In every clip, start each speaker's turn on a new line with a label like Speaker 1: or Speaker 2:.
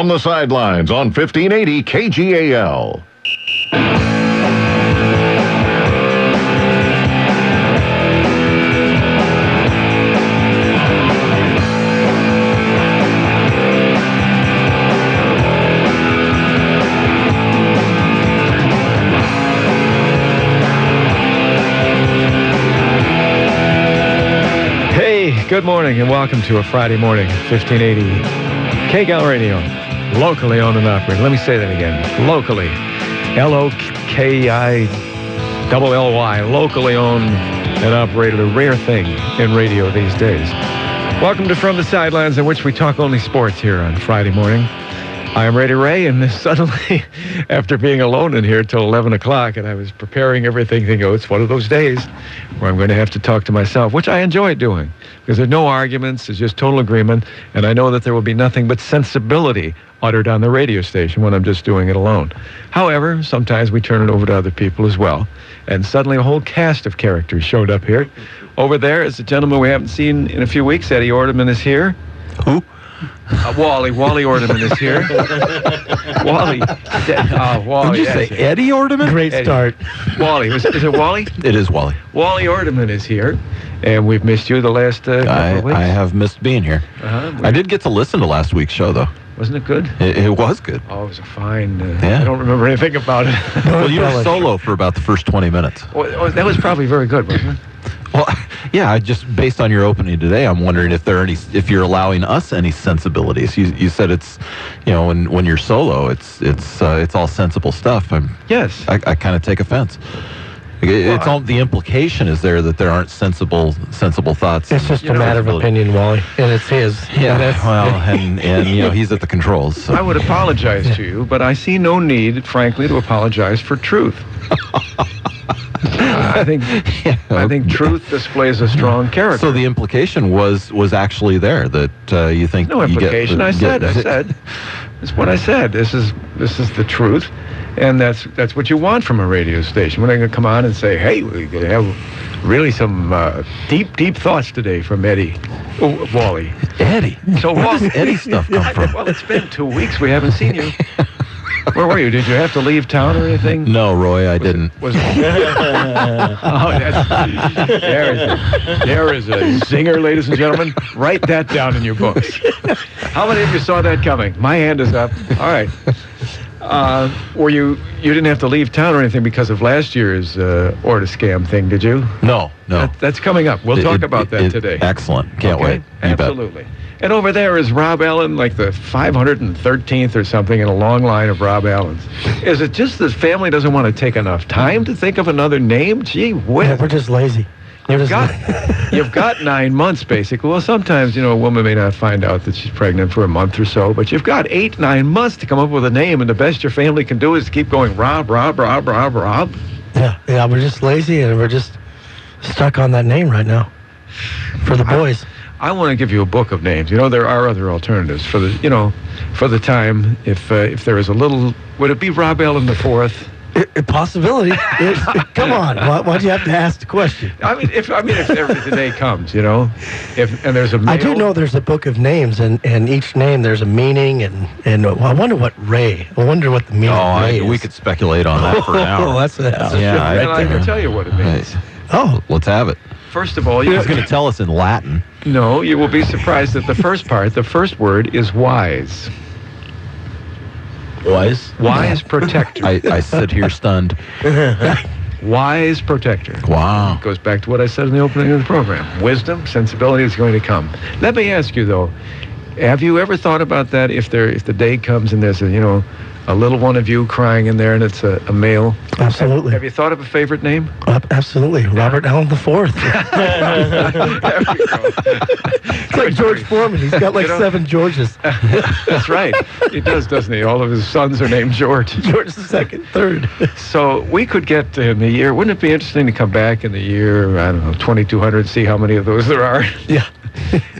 Speaker 1: From the Sidelines on 1580 KGAL.
Speaker 2: Good morning and welcome to a Friday morning, 1580 KGAL Radio, locally owned and operated. Let me say that again. Locally, LOKILLY, locally owned and operated, a rare thing in radio these days. Welcome to From the Sidelines, in which we talk only sports here on Friday morning. I am Ray Ray, and suddenly, after being alone in here till 11 o'clock, and I was preparing everything, thinking, oh, it's one of those days where I'm going to have to talk to myself, which I enjoy doing, because there's no arguments, there's just total agreement, and I know that there will be nothing but sensibility uttered on the radio station when I'm just doing it alone. However, sometimes we turn it over to other people as well, and suddenly a whole cast of characters showed up here. Over there is a gentleman we haven't seen in a few weeks. Eddie Ordeman is here.
Speaker 3: Who?
Speaker 2: Wally Ordeman is here. Wally. Wally.
Speaker 3: Did you say Eddie Ordeman?
Speaker 4: Great
Speaker 2: Eddie.
Speaker 4: start.
Speaker 2: Wally. Is it Wally?
Speaker 3: It is Wally.
Speaker 2: Wally Ordeman is here, and we've missed you the last couple of weeks.
Speaker 3: I have missed being here. I did get to listen to last week's show, though.
Speaker 2: Wasn't it good?
Speaker 3: It was good.
Speaker 2: Oh, it was a fine...
Speaker 3: Yeah.
Speaker 2: I don't remember anything about it.
Speaker 3: Well, you were solo for about the first 20 minutes.
Speaker 2: Well, that was probably very good, wasn't it?
Speaker 3: Well, yeah, just based on your opening today, I'm wondering if if you're allowing us any sensibilities. You said it's, when you're solo, it's all sensible stuff.
Speaker 2: Yes.
Speaker 3: I kind of take offense. It's all the implication is there that there aren't sensible thoughts.
Speaker 4: It's just a matter of opinion, Wally, and it's his.
Speaker 3: Yeah, and he's at the controls. So.
Speaker 2: I would apologize to you, but I see no need, frankly, to apologize for truth. I think truth displays a strong character.
Speaker 3: So the implication was actually there that you think
Speaker 2: no implication. I said that's what I said. This is the truth, and that's what you want from a radio station. When they're going to come on and say, "Hey, we're going to have really some deep thoughts today from Eddie." Oh, Wally.
Speaker 3: Eddie.
Speaker 2: So
Speaker 3: where does Eddie stuff come from?
Speaker 2: Well, it's been 2 weeks. We haven't seen you. Where were you? Did you have to leave town or anything?
Speaker 3: No, Roy, I didn't.
Speaker 2: There is a zinger, ladies and gentlemen. Write that down in your books. How many of you saw that coming? My hand is up. All right. Were you didn't have to leave town or anything because of last year's Order scam thing, did you?
Speaker 3: No.
Speaker 2: That's coming up. We'll talk about that today.
Speaker 3: Excellent. Can't wait.
Speaker 2: Absolutely. And over there is Rob Allen, like the 513th or something in a long line of Rob Allens. Is it just that family doesn't want to take enough time to think of another name? Gee whiz.
Speaker 4: Yeah, we're just lazy.
Speaker 2: You've got 9 months, basically. Well, sometimes, a woman may not find out that she's pregnant for a month or so, but you've got 9 months to come up with a name, and the best your family can do is keep going Rob.
Speaker 4: Yeah, we're just lazy, and we're just stuck on that name right now for the boys.
Speaker 2: I want to give you a book of names. There are other alternatives for the time. If there is a little, would it be Rob Allen the Fourth?
Speaker 4: A possibility. Come on, why'd you have to ask the question?
Speaker 2: I mean, if the day comes, and there's a male.
Speaker 4: I do know there's a book of names, and each name there's a meaning, and I wonder what Ray. I wonder what the meaning of Ray is.
Speaker 3: We could speculate on that for an hour.
Speaker 4: That's
Speaker 2: I can tell you what it means.
Speaker 4: Oh,
Speaker 3: let's have it.
Speaker 2: First of all,
Speaker 3: He's going to tell us in Latin.
Speaker 2: No, you will be surprised that the first word is wise.
Speaker 3: Wise?
Speaker 2: Wise protector.
Speaker 3: I sit here stunned.
Speaker 2: Wise protector.
Speaker 3: Wow.
Speaker 2: It goes back to what I said in the opening of the program. Wisdom, sensibility is going to come. Let me ask you, though, have you ever thought about that if the day comes and there's a little one of you crying in there and it's a male?
Speaker 4: Absolutely.
Speaker 2: Have you thought of a favorite name?
Speaker 4: Absolutely. Robert Allen the Fourth.
Speaker 2: There we go.
Speaker 4: It's like George Foreman. He's got 7 Georges.
Speaker 2: That's right. He does, doesn't he? All of his sons are named George.
Speaker 4: George the Second, Third.
Speaker 2: So we could get in the year. Wouldn't it be interesting to come back in the year, 2200, see how many of those there are?
Speaker 4: Yeah.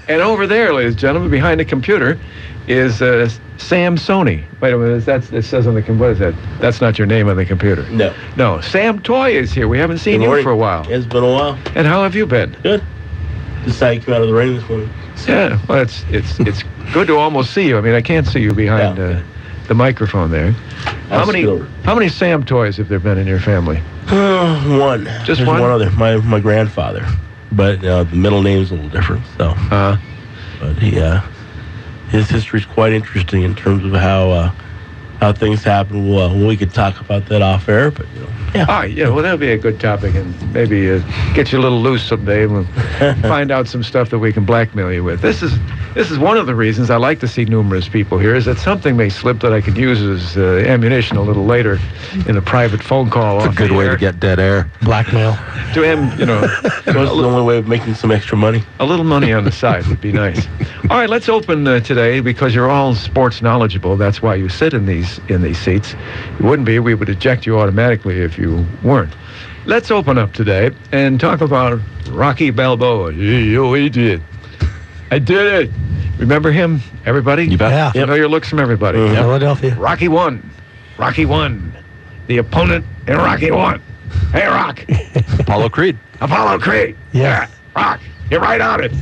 Speaker 2: And over there, ladies and gentlemen, behind the computer is Sam Sony. Wait a minute, it says on the computer, what is that? That's not your name on the computer. No, Sam Toy is here. We haven't seen you for a while.
Speaker 5: It's been a while.
Speaker 2: And how have you been?
Speaker 5: Good. Just how you came out of the rain this morning.
Speaker 2: Yeah, well, it's Good to almost see you. I mean, I can't see you behind the microphone there. How many Sam toys have there been in your family?
Speaker 5: One.
Speaker 2: Just
Speaker 5: There's
Speaker 2: one?
Speaker 5: one other. My grandfather, but the middle name's a little different. So, but his history's quite interesting in terms of how things happen. Well, we could talk about that off air, but
Speaker 2: All right, yeah, well, that'll be a good topic, and maybe get you a little loose someday. We'll find out some stuff that we can blackmail you with. This is one of the reasons I like to see numerous people here, is that something may slip that I could use as ammunition a little later in a private phone call.
Speaker 3: It's a good way to get dead air.
Speaker 4: Blackmail.
Speaker 2: To him,
Speaker 5: so it's the only way of making some extra money.
Speaker 2: a little money on the side would be nice. All right, let's open today, because you're all sports knowledgeable. That's why you sit in these seats. You wouldn't be. We would eject you automatically if you weren't. Let's open up today and talk about Rocky Balboa. He did. I did it. Remember him, everybody?
Speaker 3: You bet.
Speaker 4: Yeah.
Speaker 2: Familiar looks from everybody.
Speaker 4: Philadelphia.
Speaker 2: Rocky won. Rocky won. The opponent in Rocky won. Hey, Rock.
Speaker 3: Apollo Creed.
Speaker 2: Apollo Creed.
Speaker 4: Yeah.
Speaker 2: Rock. You're right on it.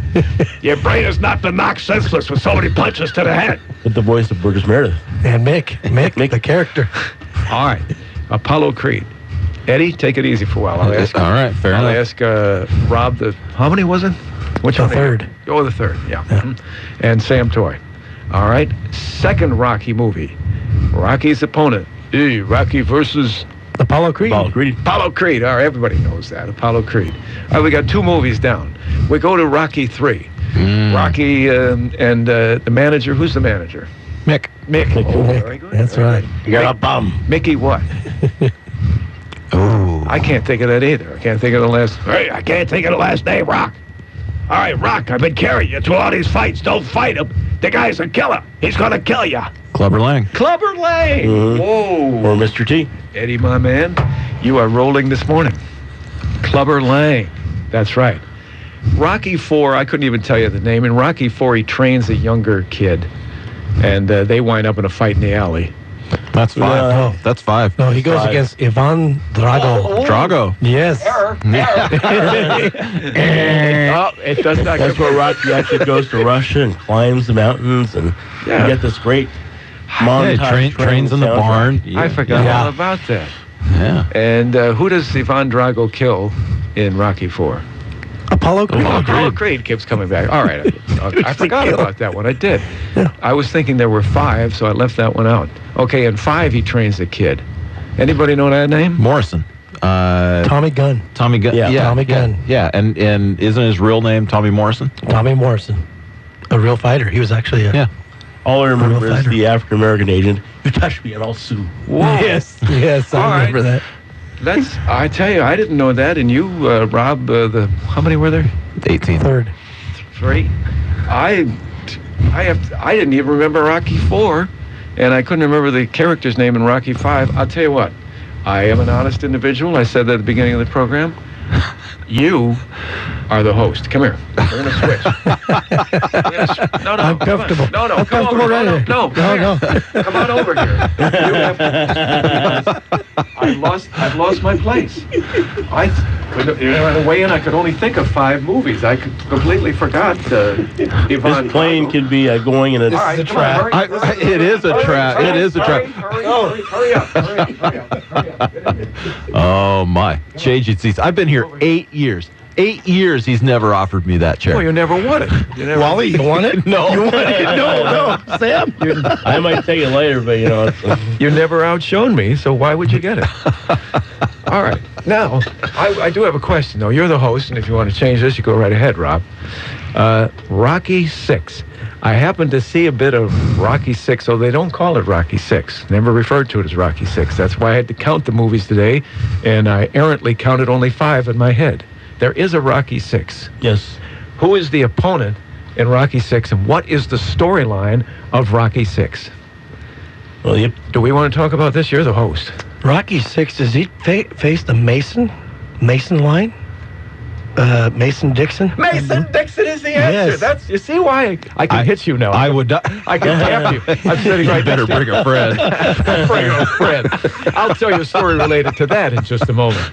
Speaker 2: Your brain is not to knock senseless with so many punches to the head.
Speaker 5: With the voice of Burgess Meredith.
Speaker 4: And Mick, the character.
Speaker 2: All right. Apollo Creed. Eddie, take it easy for a while. I'll ask.
Speaker 3: All right, fair
Speaker 2: I'll
Speaker 3: enough.
Speaker 2: ask Rob how many was it? Which
Speaker 4: The
Speaker 2: one?
Speaker 4: third.
Speaker 2: Oh, the third, yeah. Mhm. And Sam Toy. All right. Second Rocky movie. Rocky's opponent. Rocky versus
Speaker 4: Apollo Creed.
Speaker 5: Apollo Creed.
Speaker 2: Apollo Creed. All right, everybody knows that. Apollo Creed. All right, we got 2 movies down. We go to Rocky 3. Rocky and the manager. Who's the manager?
Speaker 3: Mick.
Speaker 2: Mick. Oh,
Speaker 4: Mick.
Speaker 2: very good.
Speaker 4: That's
Speaker 2: Very
Speaker 4: right.
Speaker 2: good.
Speaker 5: You got a bum.
Speaker 2: Mickey what?
Speaker 3: Oh.
Speaker 2: I can't think of that either. I can't think of the last. Hey, I can't think of the last name, Rock. All right, Rock, I've been carrying you to all these fights. Don't fight him. The guy's a killer. He's going to kill you.
Speaker 3: Clubber Lang.
Speaker 2: Clubber Lang.
Speaker 5: Mhm.
Speaker 2: Whoa.
Speaker 5: Or Mr. T.
Speaker 2: Eddie, my man, you are rolling this morning. Clubber Lang. That's right. Rocky 4, I couldn't even tell you the name. In Rocky 4, he trains a younger kid, and they wind up in a fight in the alley.
Speaker 3: That's 5.
Speaker 4: No.
Speaker 3: That's 5.
Speaker 4: No, he goes
Speaker 5: Five.
Speaker 4: against Ivan Drago.
Speaker 3: Drago.
Speaker 4: Yes.
Speaker 2: Oh, it does not.
Speaker 5: That's where Rocky actually goes to Russia and climbs the mountains, and
Speaker 2: Yeah.
Speaker 5: you get this great
Speaker 3: Yeah,
Speaker 5: montage.
Speaker 3: trains in the
Speaker 5: soundtrack.
Speaker 3: barn.
Speaker 2: I forgot
Speaker 4: Yeah.
Speaker 2: all about that.
Speaker 3: Yeah.
Speaker 2: And who does Ivan Drago kill in Rocky 4?
Speaker 4: Apollo Creed.
Speaker 2: Apollo Creed keeps coming back. All right. I forgot about that one. I did.
Speaker 4: Yeah.
Speaker 2: I was thinking there were 5, so I left that one out. Okay, in 5, he trains the kid. Anybody know that name?
Speaker 3: Morrison.
Speaker 4: Tommy Gunn.
Speaker 3: Tommy Gunn.
Speaker 5: Yeah.
Speaker 4: Tommy Gunn.
Speaker 3: Yeah, and isn't his real name Tommy Morrison?
Speaker 4: Tommy Morrison. A real fighter. He was actually a...
Speaker 3: Yeah.
Speaker 5: All I remember
Speaker 4: Real
Speaker 5: is
Speaker 4: fighter.
Speaker 5: the African American agent. You touched me and I'll sue.
Speaker 2: Whoa.
Speaker 4: Yes,
Speaker 2: All
Speaker 4: I
Speaker 2: right.
Speaker 4: remember that.
Speaker 2: I tell you, I didn't know that. And you, Rob, how many were there?
Speaker 3: 18.
Speaker 4: Third.
Speaker 2: 3. I didn't even remember Rocky 4, and I couldn't remember the character's name in Rocky 5. I'll tell you what, I am an honest individual. I said that at the beginning of the program. You are the host. Come here. We're going to switch. No,
Speaker 4: I'm comfortable.
Speaker 2: No,
Speaker 4: I'm
Speaker 2: come
Speaker 4: comfortable
Speaker 2: over.
Speaker 4: right here.
Speaker 2: No, come here. Come on over here. You have to, I've lost my place. I couldn't, on the way in, I could only think of 5 movies. I completely forgot Ivan.
Speaker 5: This plane can be going in a...
Speaker 2: All right,
Speaker 4: is a
Speaker 2: come on,
Speaker 4: trap.
Speaker 2: hurry.
Speaker 3: It is a trap. It is a trap.
Speaker 2: Hurry up. Get in there.
Speaker 3: Oh, my. Changing seats. I've been here 8 years. 8 years he's never offered me that chair.
Speaker 2: Well, you never won it.
Speaker 4: Wally, you want it?
Speaker 3: No.
Speaker 4: You want it? No. Sam?
Speaker 5: I might take it later, but
Speaker 2: You never outshone me, so why would you get it? All right. Now, I do have a question, though. You're the host, and if you want to change this, you go right ahead, Rob. Rocky 6. I happened to see a bit of Rocky 6, so they don't call it Rocky 6. Never referred to it as Rocky 6. That's why I had to count the movies today, and I errantly counted only 5 in my head. There is a Rocky 6.
Speaker 5: yes.
Speaker 2: Who is the opponent in Rocky 6, and what is the storyline of Rocky 6?
Speaker 5: Well, yep.
Speaker 2: Do we want to talk about this? You're the host.
Speaker 4: Rocky 6, does he face the Mason line? Mason Dixon?
Speaker 2: Mason Dixon is the answer.
Speaker 4: Yes.
Speaker 2: That's, you see why I can hit you now.
Speaker 3: I would not.
Speaker 2: I can tap you. I'm sitting right
Speaker 3: better
Speaker 2: next to
Speaker 3: bring a friend.
Speaker 2: Bring a friend. I'll tell you a story related to that in just a moment.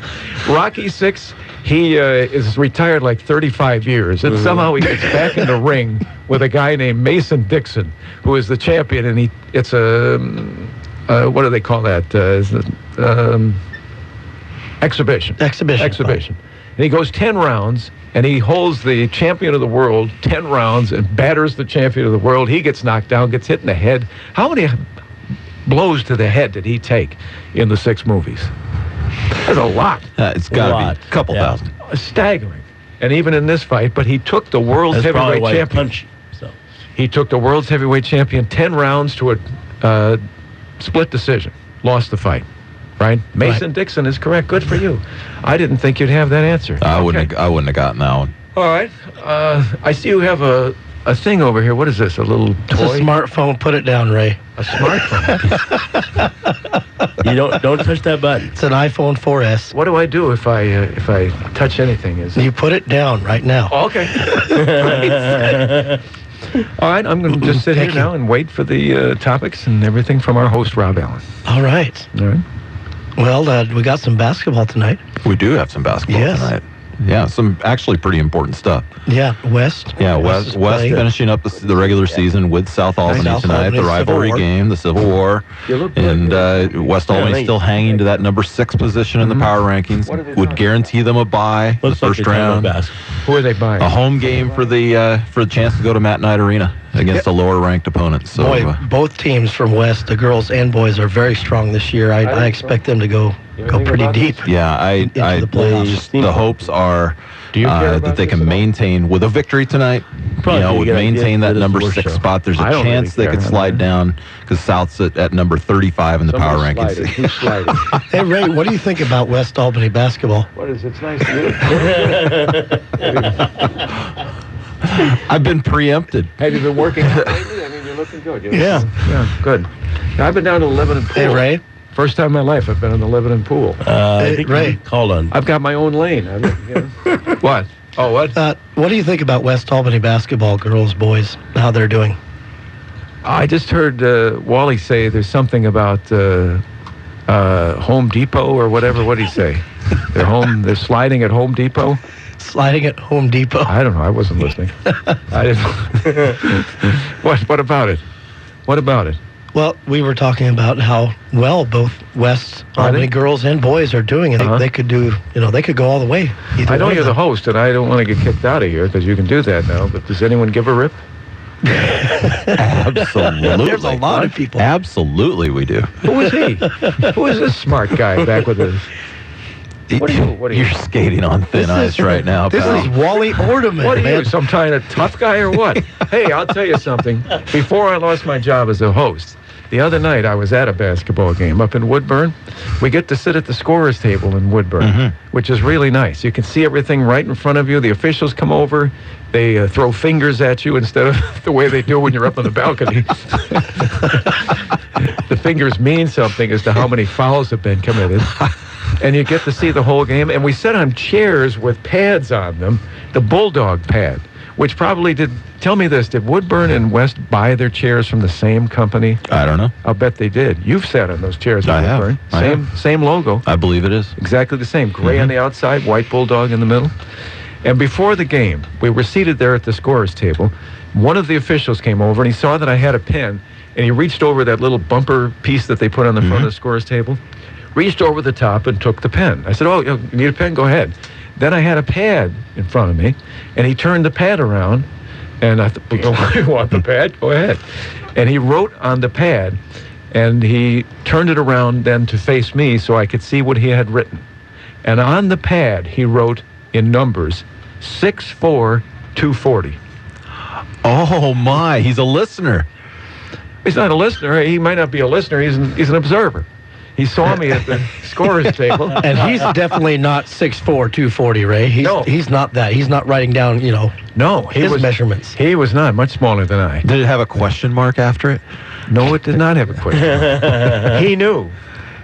Speaker 2: Rocky 6 He is retired like 35 years, and somehow he gets back in the ring with a guy named Mason Dixon, who is the champion, and it's a what do they call that? Exhibition.
Speaker 4: Exhibition.
Speaker 2: And he goes 10 rounds, and he holds the champion of the world 10 rounds and batters the champion of the world. He gets knocked down, gets hit in the head. How many blows to the head did he take in the 6 movies? That's a lot.
Speaker 3: It's got to be a couple thousand.
Speaker 2: Staggering. And even in this fight, but he took the world's heavyweight champion. He took the world's heavyweight champion 10 rounds to a split decision. Lost the fight. Right? Mason Dixon is correct. Good for you. I didn't think you'd have that answer.
Speaker 3: I wouldn't have gotten that one.
Speaker 2: All right. I see you have a thing over here. What is this? A little toy?
Speaker 4: It's a smartphone. Put it down, Ray.
Speaker 2: A smartphone?
Speaker 5: You don't touch that button.
Speaker 4: It's an iPhone 4S.
Speaker 2: What do I do if I touch anything?
Speaker 4: You put it down right now.
Speaker 2: Oh, okay. All right. I'm going to just sit here now and wait for the topics and everything from our host, Rob Allen.
Speaker 4: All right.
Speaker 2: All right.
Speaker 4: Well, we got some basketball tonight.
Speaker 3: We do have some basketball tonight. Yeah, some actually pretty important stuff.
Speaker 4: Yeah, West.
Speaker 3: Yeah, West finishing up the regular season with South Albany tonight, the rivalry game, the Civil War. And West Albany still hanging to that number 6 position in the power rankings. Would guarantee them a bye the first round.
Speaker 2: Who are they buying?
Speaker 3: A home game for the chance to go to Matt Knight Arena against a lower ranked opponent. So,
Speaker 4: boy, both teams from West, the girls and boys, are very strong this year. I expect them to go pretty deep.
Speaker 3: Yeah, the hopes are that they can maintain with a victory tonight. Would maintain that number 6 spot. There's a chance they could slide down because South's at number 35 in the power rankings.
Speaker 2: Who's sliding?
Speaker 4: Hey, Ray, what do you think about West Albany basketball?
Speaker 2: What is it? It's nice to
Speaker 3: I've been preempted.
Speaker 2: Have you been working out lately? I mean, you're looking good.
Speaker 4: Yeah,
Speaker 2: good. I've been down to the Lebanon pool.
Speaker 4: Hey, Ray.
Speaker 2: First time in my life I've been in the Lebanon pool.
Speaker 5: I think
Speaker 4: Ray.
Speaker 5: Called on.
Speaker 2: I've got my own lane. What? Oh, what?
Speaker 4: What do you think about West Albany basketball, girls, boys, how they're doing?
Speaker 2: I just heard Wally say there's something about Home Depot or whatever. What did he say? They're sliding at Home Depot?
Speaker 4: Sliding at Home Depot.
Speaker 2: I don't know. I wasn't listening. I didn't. What about it? What about it?
Speaker 4: Well, we were talking about how well both West Albany girls and boys are doing, and they could do, they could go all the way.
Speaker 2: I know you're the host, and I don't want to get kicked out of here because you can do that now. But does anyone give a rip?
Speaker 3: Absolutely.
Speaker 4: There's a lot of people.
Speaker 3: Absolutely, we do.
Speaker 2: Who is he? Who is this smart guy back with his? What are you?
Speaker 3: You're skating on thin ice right now,
Speaker 4: This
Speaker 3: pal.
Speaker 4: is Wally Ordeman.
Speaker 2: What are you, some kind of tough guy or what? Hey, I'll tell you something. Before I lost my job as a host, the other night I was at a basketball game up in Woodburn. We get to sit at the scorer's table in Woodburn, which is really nice. You can see everything right in front of you. The officials come over. They throw fingers at you instead of the way they do when you're up on the balcony. The fingers mean something as to how many fouls have been committed. And you get to see the whole game. And we sat on chairs with pads on them, the Bulldog pad, which probably did. Tell me this, did Woodburn and West buy their chairs from the same company?
Speaker 3: I don't know.
Speaker 2: I'll bet they did. You've sat on those chairs at Woodburn.
Speaker 3: I have.
Speaker 2: Same logo.
Speaker 3: I believe it is.
Speaker 2: Exactly the same. Gray on the outside, white Bulldog in the middle. And before the game, we were seated there at the scorer's table. One of the officials came over, and he saw that I had a pen, and he reached over that little bumper piece that they put on the front of the scorer's table, reached over the top and took the pen. I said, you need a pen? Go ahead. Then I had a pad in front of me, and he turned the pad around, and I thought, you want the pad? Go ahead. And he wrote on the pad, and he turned it around then to face me so I could see what he had written. And on the pad, he wrote in numbers, 6'4", 240.
Speaker 3: Oh, my. He's a listener.
Speaker 2: He's not a listener. He might not be a listener. He's an observer. He saw me at the scorer's table.
Speaker 4: And he's definitely not 6'4", 240, Ray. He's not that. He's not writing down, his measurements.
Speaker 2: He was not. Much smaller than I.
Speaker 3: Did it have a question mark after it?
Speaker 2: No, it did not have a question mark. He knew.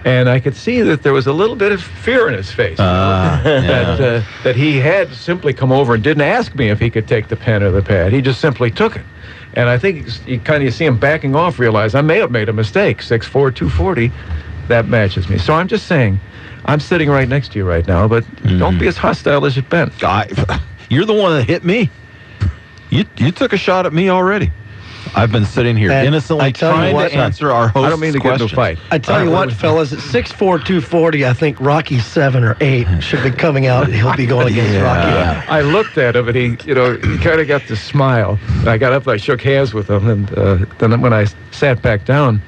Speaker 2: And I could see that there was a little bit of fear in his face. That he had simply come over and didn't ask me if he could take the pen or the pad. He just simply took it. And I think you kind of see him backing off, realize I may have made a mistake. 6'4", 240. that matches me. So I'm just saying, I'm sitting right next to you right now, but don't be as hostile as you've been.
Speaker 3: You're the one that hit me. You took a shot at me already. I've been sitting here innocently trying to answer our host's
Speaker 2: I don't mean to get into a fight.
Speaker 4: I tell you what, fellas, at 6'4", 240, I think Rocky 7 or 8 should be coming out. He'll be going against Rocky.
Speaker 2: I looked at him, and he kind of got this smile. I got up, I shook hands with him, and then when I sat back down,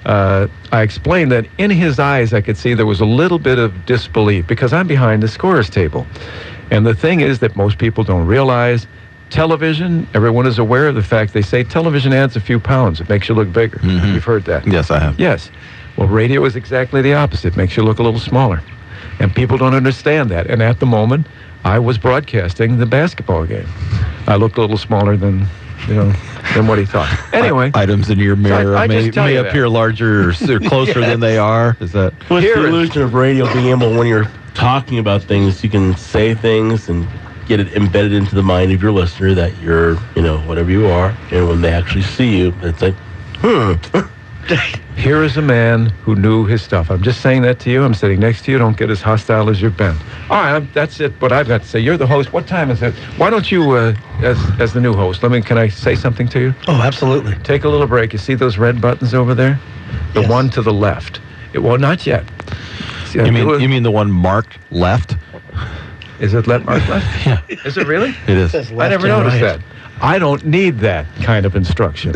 Speaker 2: I explained that in his eyes I could see there was a little bit of disbelief because I'm behind the scorer's table. And the thing is that most people don't realize television, everyone is aware of the fact they say television adds a few pounds. It makes you look bigger. You've heard that.
Speaker 3: Yes, I have.
Speaker 2: Yes. Well, radio is exactly the opposite. It makes you look a little smaller. And people don't understand that. And at the moment, I was broadcasting the basketball game. I looked a little smaller than what he thought. Anyway.
Speaker 3: Items in your mirror may appear larger or closer than they are. Is that?
Speaker 5: Well, it's the illusion of radio being able, when you're talking about things, you can say things and get it embedded into the mind of your listener that you're, whatever you are. And when they actually see you, it's like,
Speaker 2: Here is a man who knew his stuff. I'm just saying that to you. I'm sitting next to you. Don't get as hostile as you've been. All right, that's it. What I've got to say. You're the host. What time is it? Why don't you, as the new host, can I say something to you?
Speaker 4: Oh, absolutely.
Speaker 2: Take a little break. You see those red buttons over there? The one to the left. Well, not yet. See,
Speaker 3: you mean the one marked left?
Speaker 2: Is it marked left?
Speaker 3: Yeah.
Speaker 2: Is it really?
Speaker 3: It is.
Speaker 2: I never noticed that. I don't need that kind of instruction.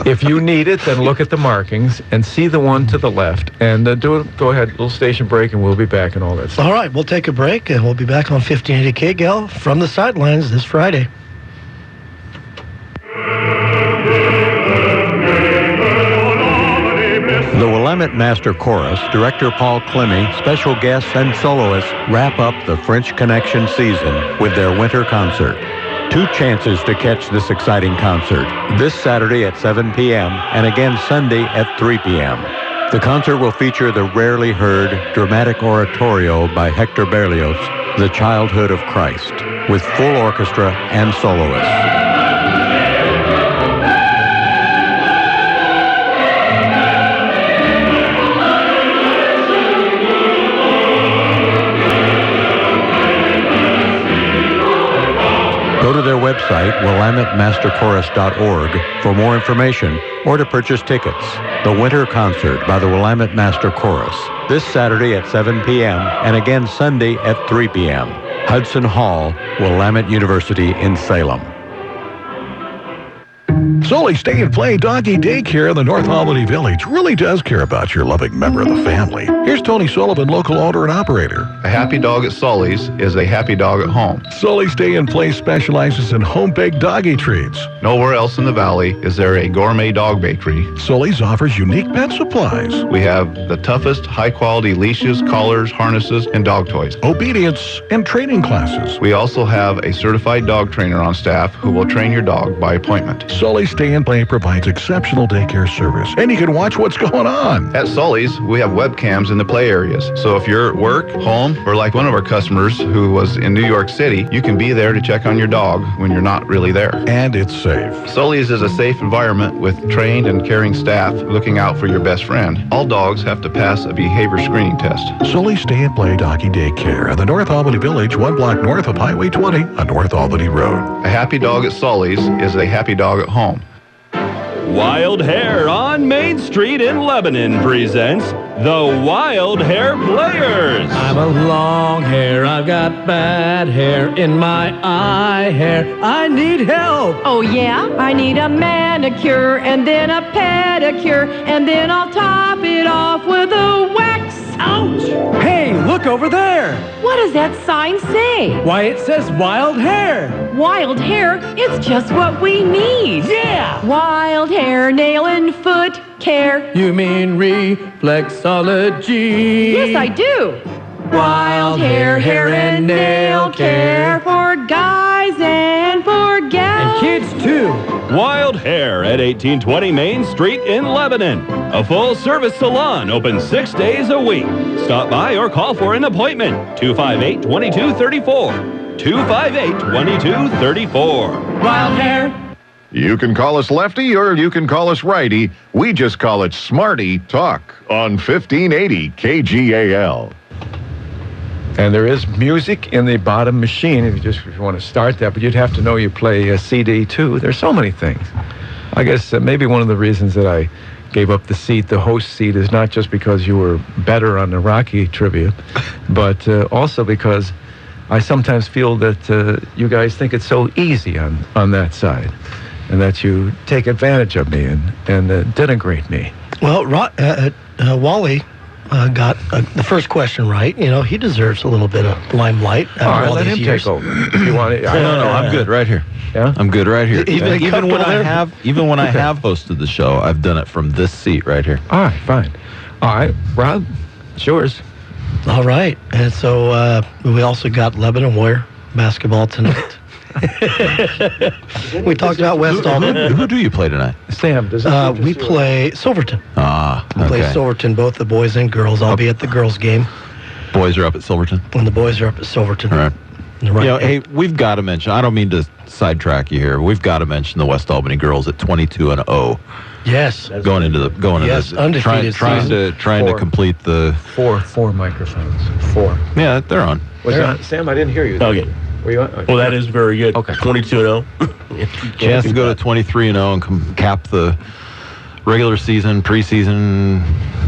Speaker 2: If you need it, then look at the markings and see the one to the left. And go ahead, little station break, and we'll be back and all that stuff.
Speaker 4: All right, we'll take a break, and we'll be back on 1580 KGAL from the sidelines this Friday.
Speaker 6: The Willamette Master Chorus, Director Paul Clemmy, special guests and soloists wrap up the French Connection season with their winter concert. 2 chances to catch this exciting concert, this Saturday at 7 p.m. and again Sunday at 3 p.m. The concert will feature the rarely heard dramatic oratorio by Hector Berlioz, The Childhood of Christ, with full orchestra and soloists. Go to their website, WillametteMasterChorus.org, for more information or to purchase tickets. The Winter Concert by the Willamette Master Chorus, this Saturday at 7 p.m. and again Sunday at 3 p.m. Hudson Hall, Willamette University in Salem.
Speaker 1: Sully Stay and Play Doggy Daycare in the North Albany Village really does care about your loving member of the family. Here's Tony Sullivan, local owner and operator.
Speaker 7: A happy dog at Sully's is a happy dog at home.
Speaker 1: Sully Stay and Play specializes in home-baked doggy treats.
Speaker 7: Nowhere else in the valley is there a gourmet dog bakery.
Speaker 1: Sully's offers unique pet supplies.
Speaker 7: We have the toughest, high-quality leashes, collars, harnesses, and dog toys.
Speaker 1: Obedience and training classes.
Speaker 7: We also have a certified dog trainer on staff who will train your dog by appointment.
Speaker 1: Sully Stay and Play provides exceptional daycare service, and you can watch what's going on.
Speaker 7: At Sully's, we have webcams in the play areas. So if you're at work, home, or like one of our customers who was in New York City, you can be there to check on your dog when you're not really there.
Speaker 1: And it's safe.
Speaker 7: Sully's is a safe environment with trained and caring staff looking out for your best friend. All dogs have to pass a behavior screening test.
Speaker 1: Sully Stay and Play Doggy Daycare in the North Albany Village, 1 block north of Highway 20 on North Albany Road.
Speaker 7: A happy dog at Sully's is a happy dog at home.
Speaker 8: Wild Hair on Main Street in Lebanon presents the Wild Hair Players.
Speaker 9: I'm a long hair, I've got bad hair in my eye hair. I need help.
Speaker 10: Oh yeah? I need a manicure and then a pedicure and then I'll top it off with a wax.
Speaker 9: Ouch! Hey, look over there.
Speaker 10: What does that sign say?
Speaker 9: Why, it says wild hair.
Speaker 10: Wild hair? It's just what we need.
Speaker 9: Yeah!
Speaker 10: Wild hair, nail and foot care.
Speaker 9: You mean reflexology?
Speaker 10: Yes, I do. Wild hair, hair and nail care for guys and for gals.
Speaker 9: And kids, too.
Speaker 8: Wild Hair at 1820 Main Street in Lebanon. A full-service salon open 6 days a week. Stop by or call for an appointment. 258-2234. 258-2234.
Speaker 9: Wild hair.
Speaker 1: You can call us lefty or you can call us righty. We just call it Smarty Talk on 1580 KGAL.
Speaker 2: And there is music in the bottom machine if you want to start that, but you'd have to know you play a CD too. There's so many things. I guess maybe one of the reasons that I gave up the host seat, is not just because you were better on the Rocky trivia, but also because I sometimes feel that you guys think it's so easy on that side, and that you take advantage of me and denigrate me.
Speaker 4: Well, Wally got the first question right. You know, he deserves a little bit of limelight.
Speaker 2: All right, let him take over. If you want it.
Speaker 3: No, I'm good right here.
Speaker 2: Yeah,
Speaker 3: I'm good right here.
Speaker 4: Even when I
Speaker 3: have hosted the show, I've done it from this seat right here.
Speaker 2: All right, fine. All right, Rob, it's yours.
Speaker 4: All right, and so we also got Lebanon Warrior basketball tonight. We talked about West Albany.
Speaker 3: Who do you play tonight?
Speaker 2: Sam,
Speaker 4: we play Silverton. We play Silverton, both the boys and girls. I'll be at the girls' game.
Speaker 3: Boys are up at Silverton?
Speaker 4: And the boys are up at Silverton.
Speaker 3: All right. Hey, we've got to mention, I don't mean to sidetrack you here, we've got to mention the West Albany girls at 22-0.
Speaker 4: Yes.
Speaker 3: Going into this,
Speaker 4: undefeated
Speaker 3: trying to complete the
Speaker 2: four microphones. 4.
Speaker 3: Yeah, they're on.
Speaker 2: Sam, I didn't hear you.
Speaker 5: Okay.
Speaker 2: Were you on? Okay.
Speaker 5: Well, that is very good.
Speaker 2: Okay.
Speaker 5: 22-0.
Speaker 3: Chance to go to 23-0 and cap the regular season, preseason,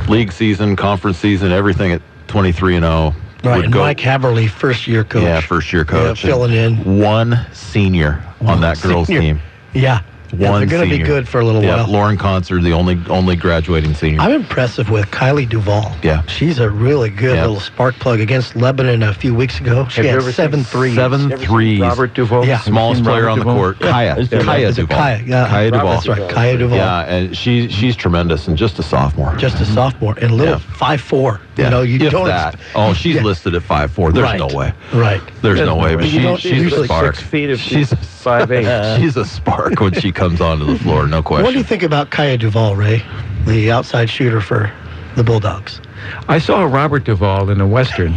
Speaker 3: league season, conference season, everything at 23-0.
Speaker 4: Right, and Mike Haverly, first-year coach.
Speaker 3: Yeah, first-year coach.
Speaker 4: Yeah, filling in.
Speaker 3: One senior on that girls' team.
Speaker 4: Yeah. They're going to be good for a little while.
Speaker 3: Lauren Concert, the only graduating senior.
Speaker 4: I'm impressive with Kylie Duvall.
Speaker 3: Yeah.
Speaker 4: She's a really good little spark plug. Against Lebanon a few weeks ago, she had 7 threes.
Speaker 3: 7 threes.
Speaker 2: Robert Duvall?
Speaker 4: Yeah.
Speaker 3: Smallest player on the court. Kaya Duvall.
Speaker 4: Kaya Duvall. That's right, Kaya Duvall.
Speaker 3: Yeah, and she's tremendous, and just a sophomore.
Speaker 4: Just a sophomore, and little 5'4".
Speaker 3: Yeah.
Speaker 4: You know, you
Speaker 3: if
Speaker 4: don't.
Speaker 3: That. Oh, she's listed at 5'4". There's no way.
Speaker 4: Right.
Speaker 3: There's no way. But she's a spark.
Speaker 2: 6 feet if she's 5'8".
Speaker 3: She's a spark when she comes onto the floor. No question.
Speaker 4: What do you think about Kaya Duvall, Ray? The outside shooter for the Bulldogs.
Speaker 2: I saw Robert Duvall in a Western,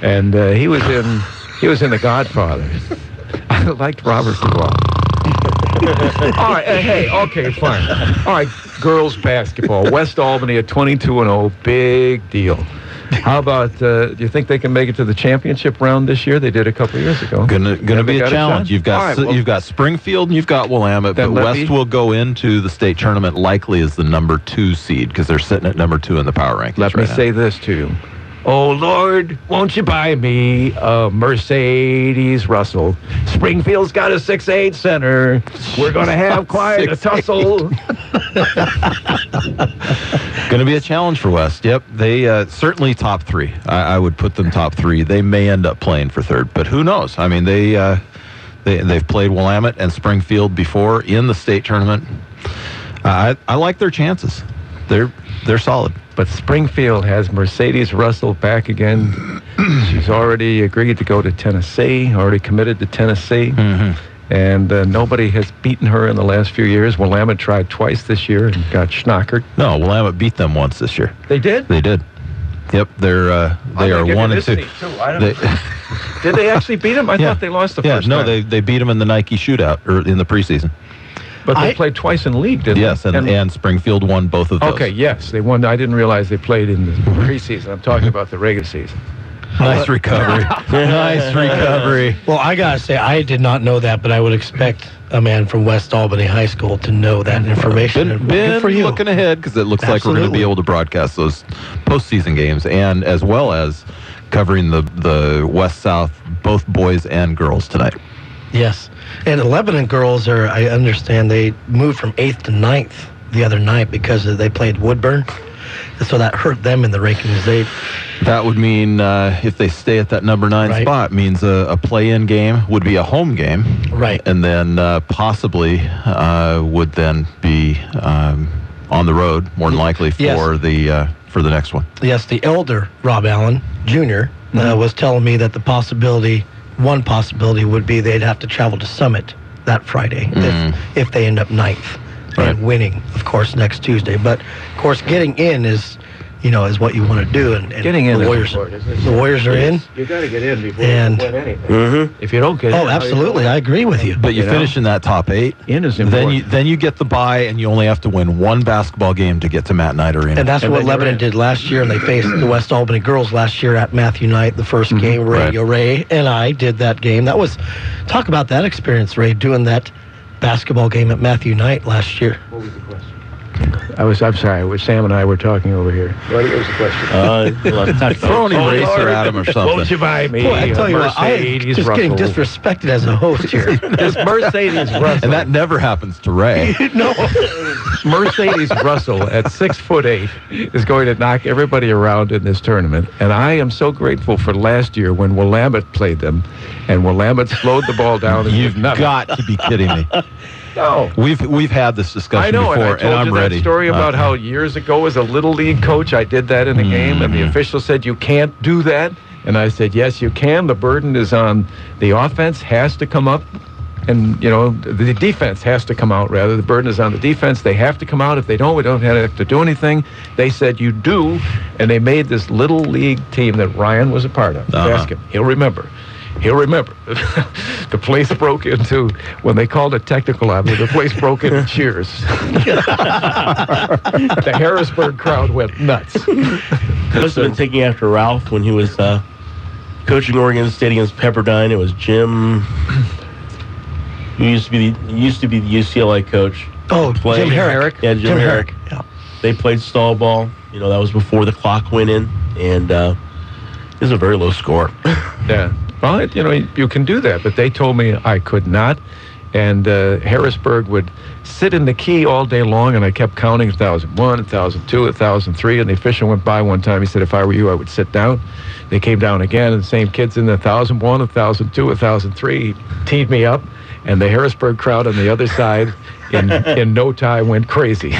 Speaker 2: and he was in The Godfather. I liked Robert Duvall. All right, okay, fine. All right, girls basketball. West Albany at 22-0, big deal. How about, do you think they can make it to the championship round this year? They did a couple of years ago.
Speaker 3: Gonna be a challenge. You've got Springfield and you've got Willamette, but West will go into the state tournament likely as the number 2 seed because they're sitting at number 2 in the power rankings.
Speaker 2: Let me say this to you. Oh, Lord, won't you buy me a Mercedes Russell? Springfield's got a 6'8" center. We're going to have quite a tussle.
Speaker 3: Going to be a challenge for West. Yep. They certainly top 3. I would put them top 3. They may end up playing for 3rd, but who knows? I mean, they've played Willamette and Springfield before in the state tournament. I like their chances. They're solid.
Speaker 2: But Springfield has Mercedes Russell back again. She's already agreed to go to Tennessee, already committed to Tennessee.
Speaker 3: Mm-hmm.
Speaker 2: And nobody has beaten her in the last few years. Willamette tried twice this year and got schnockered.
Speaker 3: No, Willamette beat them once this year.
Speaker 2: They did?
Speaker 3: They did. Yep, they are
Speaker 2: 1-2. Did they actually beat them? I thought they lost the first time.
Speaker 3: No, they beat them in the Nike shootout or in the preseason.
Speaker 2: But they played twice in league, didn't they?
Speaker 3: Yes, and Springfield won both of those.
Speaker 2: Okay, yes, they won. I didn't realize they played in the preseason. I'm talking about the regular season.
Speaker 3: Nice recovery. Nice recovery.
Speaker 4: Well, I got to say, I did not know that, but I would expect a man from West Albany High School to know that information.
Speaker 3: Been for you. Looking ahead, because it looks like we're going to be able to broadcast those postseason games, and as well as covering the West-South, both boys and girls tonight.
Speaker 4: Yes. And the Lebanon girls I understand, they moved from 8th to 9th the other night because they played Woodburn. So that hurt them in the rankings.
Speaker 3: That would mean if they stay at that number 9 spot, means a play-in game would be a home game.
Speaker 4: Right.
Speaker 3: And then possibly would then be on the road, more than likely, for the next one.
Speaker 4: Yes, the elder Rob Allen Jr. Was telling me that one possibility would be they'd have to travel to Summit that Friday if they end up 9th and winning, of course, next Tuesday. But, of course, getting in is, is what you want to do. And
Speaker 2: Getting in
Speaker 4: the Warriors, are in.
Speaker 2: You got to get in before
Speaker 4: you
Speaker 2: win anything. If you don't get in,
Speaker 4: absolutely, I agree with you.
Speaker 3: But you finish in that top 8.
Speaker 2: In is important.
Speaker 3: Then you get the bye, and you only have to win one basketball game to get to Matt Knight Arena.
Speaker 4: And that's what Lebanon did last year, and they faced the West Albany girls last year at Matthew Knight, the first game. Ray and I did that game. That was, talk about that experience, Ray, doing that basketball game at Matthew Knight last year.
Speaker 2: What was the question? I'm sorry. Sam and I were talking over here. What was the question?
Speaker 3: Throw an eraser at him or something.
Speaker 2: Won't you buy me
Speaker 4: I tell you what, I am just getting
Speaker 2: Russell.
Speaker 4: Disrespected as a host here.
Speaker 2: This Mercedes Russell.
Speaker 3: And that never happens to Ray.
Speaker 4: No.
Speaker 2: Mercedes Russell at 6'8" is going to knock everybody around in this tournament. And I am so grateful for last year when Willamette played them, and Willamette slowed the ball down. And
Speaker 3: You've got to be kidding me.
Speaker 2: No.
Speaker 3: We've had this discussion before,
Speaker 2: and
Speaker 3: I'm ready.
Speaker 2: That story about how years ago as a little league coach, I did that in a game, and the official said, you can't do that. And I said, yes, you can. The burden is on the offense, has to come up, and, the defense has to come out, rather. The burden is on the defense. They have to come out. If they don't, we don't have to do anything. They said, you do, and they made this little league team that Ryan was a part of. Ask him. He'll remember. The place broke into, when they called it technical on me, the place broke into cheers. The Harrisburg crowd went nuts.
Speaker 5: Must have been taking after Ralph when he was coaching Oregon State against Pepperdine. It was Jim, who used to be the UCLA coach.
Speaker 4: Oh, Jim Herrick.
Speaker 5: Yeah, Jim Herrick.
Speaker 4: Yeah.
Speaker 5: They played stall ball. That was before the clock went in, and it was a very low score.
Speaker 2: Yeah. Well, you can do that, but they told me I could not. And Harrisburg would sit in the key all day long, and I kept counting 1,001, 1,002, 1,003, and the official went by one time. He said, if I were you, I would sit down. They came down again, and the same kids in the 1,001, 1,002, 1,003 teed me up, and the Harrisburg crowd on the other side in no time went crazy,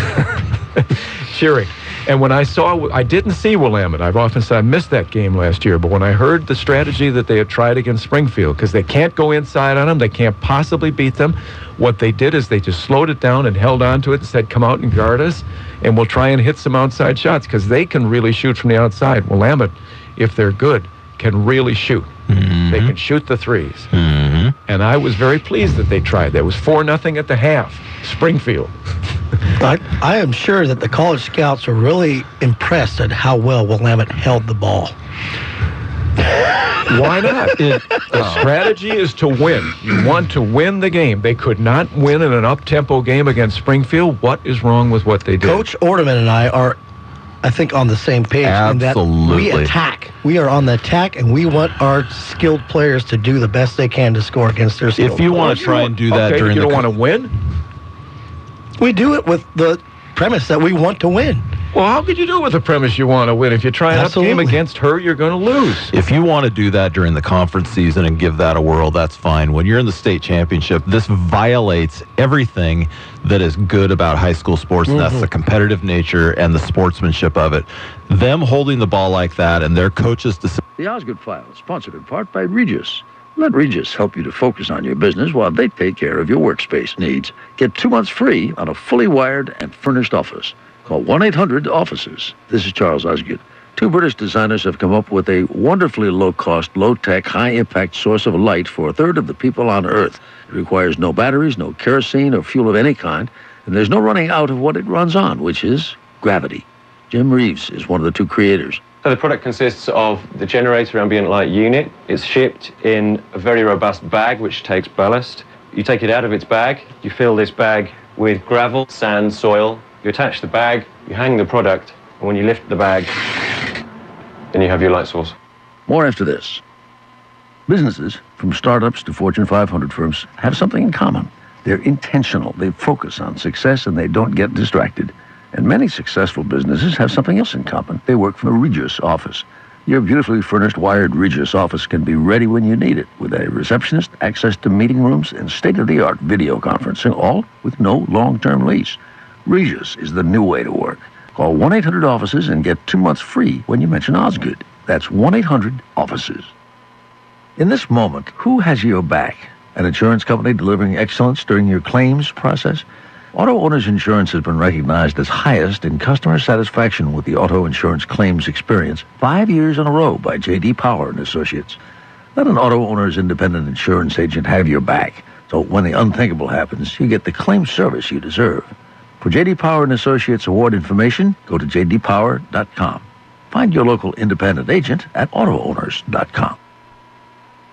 Speaker 2: cheering. And when I didn't see Willamette. I've often said I missed that game last year, but when I heard the strategy that they had tried against Springfield, because they can't go inside on them, they can't possibly beat them, what they did is they just slowed it down and held on to it and said, come out and guard us, and we'll try and hit some outside shots, because they can really shoot from the outside. Willamette, if they're good, can really shoot. Mm-hmm. They can shoot the threes. Mm-hmm. And I was very pleased that they tried. That was 4-0 at the half. Springfield.
Speaker 4: I am sure that the college scouts were really impressed at how well Willamette held the ball.
Speaker 2: Why not? The strategy is to win. You want to win the game. They could not win in an up-tempo game against Springfield. What is wrong with what they did?
Speaker 4: Coach Orderman and I are, I think, on the same page.
Speaker 3: Absolutely.
Speaker 4: In that we attack. We are on the attack, and we want our skilled players to do the best they can to score against their skilled
Speaker 3: If you want to try and do that during
Speaker 2: you don't want to win?
Speaker 4: We do it with the premise that we want to win.
Speaker 2: Well, how could you do it with the premise you want to win? If you try an up game against her, you're going to lose.
Speaker 3: If you want to do that during the conference season and give that a whirl, that's fine. When you're in the state championship, this violates everything that is good about high school sports, and that's the competitive nature and the sportsmanship of it. Them holding the ball like that and their coaches...
Speaker 11: The Osgood File is sponsored in part by Regis. Let Regis help you to focus on your business while they take care of your workspace needs. Get 2 months free on a fully wired and furnished office. Call 1-800-OFFICES. This is Charles Osgood. 2 British designers have come up with a wonderfully low-cost, low-tech, high-impact source of light for 1/3 of the people on Earth. It requires no batteries, no kerosene or fuel of any kind, and there's no running out of what it runs on, which is gravity. Jim Reeves is one of the 2 creators.
Speaker 12: So the product consists of the generator ambient light unit. It's shipped in a very robust bag which takes ballast. You take it out of its bag, you fill this bag with gravel, sand, soil. You attach the bag, you hang the product, and when you lift the bag, then you have your light source.
Speaker 11: More after this. Businesses, from startups to Fortune 500 firms, have something in common. They're intentional, they focus on success, and they don't get distracted. And many successful businesses have something else in common. They work from a Regis office. Your beautifully furnished wired Regis office can be ready when you need it, with a receptionist, access to meeting rooms, and state-of-the-art video conferencing, all with no long-term lease. Regis is the new way to work. Call 1-800-OFFICES and get 2 months free when you mention Osgood. That's 1-800-OFFICES. In this moment, who has your back? An insurance company delivering excellence during your claims process? Auto Owners Insurance has been recognized as highest in customer satisfaction with the auto insurance claims experience 5 years in a row by J.D. Power and Associates. Let an Auto Owners independent insurance agent have your back, so when the unthinkable happens, you get the claim service you deserve. For J.D. Power and Associates award information, go to jdpower.com. Find your local independent agent at autoowners.com.